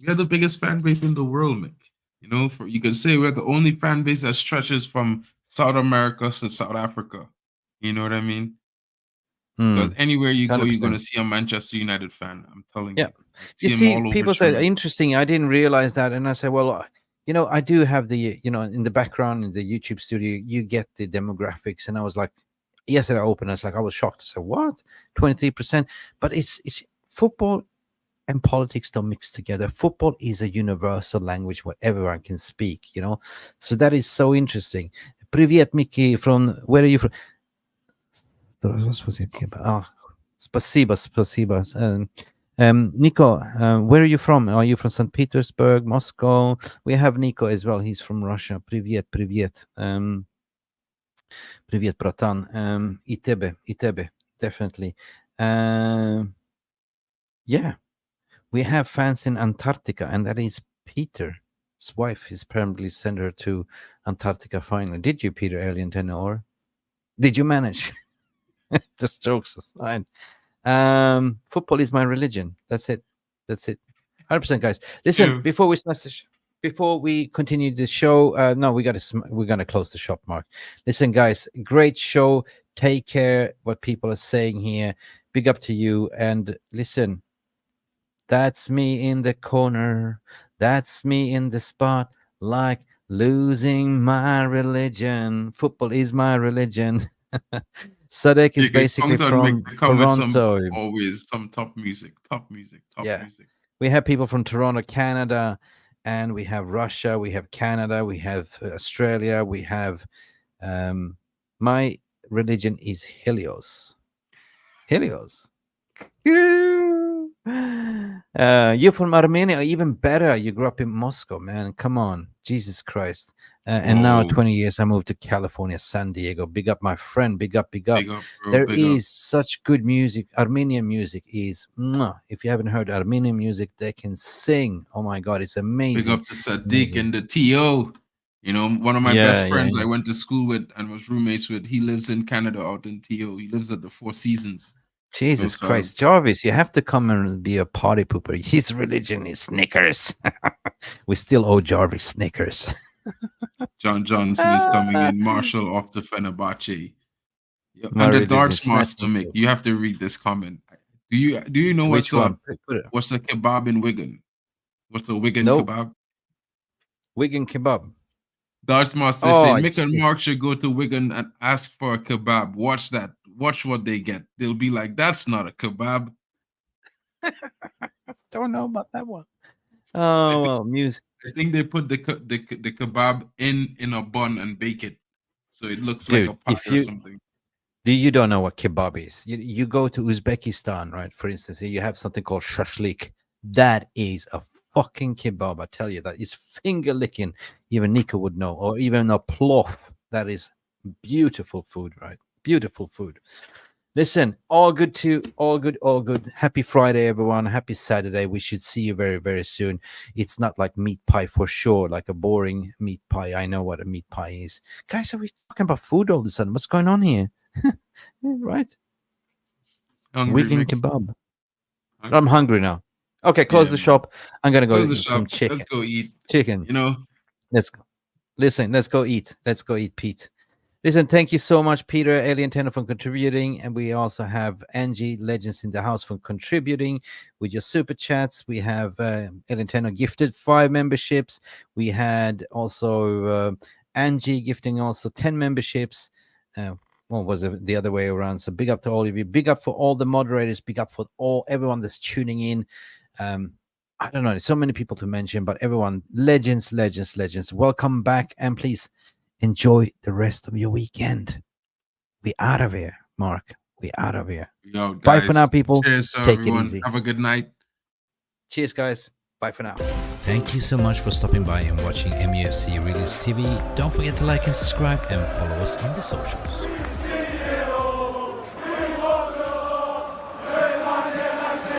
We are the biggest fan base in the world, Mick. You could say we're the only fan base that stretches from South America to South Africa. You know what I mean? Because anywhere you go, 100%. you're going to see a Manchester United fan. I'm telling you. You see, people say, interesting. I didn't realize that. And I said, well, I do have the, in the background in the YouTube studio, you get the demographics. And I was like, yesterday I opened, I was shocked. I said, what? 23%? But it's football and politics don't mix together. Football is a universal language where everyone can speak, So that is so interesting. Привет, Mickey, where are you from? Спасибо. Nico, where are you from? Are you from St. Petersburg, Moscow? We have Nico as well. He's from Russia. Привет. Привет, bratан. И тебе, definitely. Yeah. We have fans in Antarctica, and that is Peter's wife. He's apparently sent her to Antarctica finally. Did you, Peter Alien 10, or did you manage? Just jokes aside. Football is my religion. That's it. 100%, guys. Listen, before we continue the show, no, we're gonna close the shop, Mark. Listen, guys, great show. Take care. What people are saying here. Big up to you. And listen, that's me in the corner. That's me in the spot. Like losing my religion. Football is my religion. Sadek is basically from Toronto. Always some top music. We have people from Toronto, Canada, and we have Russia, we have Canada, we have Australia, we have my religion is Helios. You're from Armenia, even better. You grew up in Moscow, man. Come on, Jesus Christ. And now 20 years I moved to California, San Diego. Big up, my friend. Big up, bro. There is such good music. Armenian music is if you haven't heard Armenian music, they can sing. Oh my god, it's amazing. Big up to Sadiq and the TO. One of my best friends I went to school with and was roommates with. He lives in Canada out in TO. He lives at the Four Seasons. Jesus Christ, Jarvis, you have to come and be a party pooper. His religion is Snickers. We still owe Jarvis Snickers. John Johnson is coming in. Marshall off to Fenerbahce. And the darts master, Mick. You have to read this comment. Do you know what's a kebab in Wigan? What's a Wigan kebab? Wigan kebab. Darts master say Mick and Mark should go to Wigan and ask for a kebab. Watch that. Watch what they get. They'll be like, "That's not a kebab." Don't know about that one. Oh, music. I think they put the kebab in a bun and bake it, so it looks like a pie or something. You don't know what kebab is. You go to Uzbekistan, right? For instance, you have something called shashlik. That is a fucking kebab. I tell you, that is finger licking. Even Nico would know, or even a plov. That is beautiful food, right? Beautiful food. Listen, all good. Happy Friday, everyone. Happy Saturday. We should see you very, very soon. It's not like meat pie for sure, like a boring meat pie. I know what a meat pie is. Guys, are we talking about food all of a sudden? What's going on here? Right? Wigan kebab. I'm hungry now. Okay, close the shop. I'm going to go eat some chicken. Let's go eat chicken. Let's go. Listen, let's go eat. Let's go eat, Pete. Listen, thank you so much, Peter Alien 10 for contributing. And we also have Angie Legends in the house for contributing with your super chats. We have Alien 10 gifted 5 memberships. We had also Angie gifting also 10 memberships. What was it the other way around? So big up to all of you. Big up for all the moderators. Big up for everyone that's tuning in. I don't know. There's so many people to mention, but everyone, legends. Welcome back. And please, enjoy the rest of your weekend. We out of here, Mark. We out of here. Yo, guys, bye for now, people. Cheers, Take everyone. it easy. Have a good night. Cheers, guys. Bye for now. Thank you so much for stopping by and watching MUFC Realist TV. Don't forget to like and subscribe and follow us on the socials.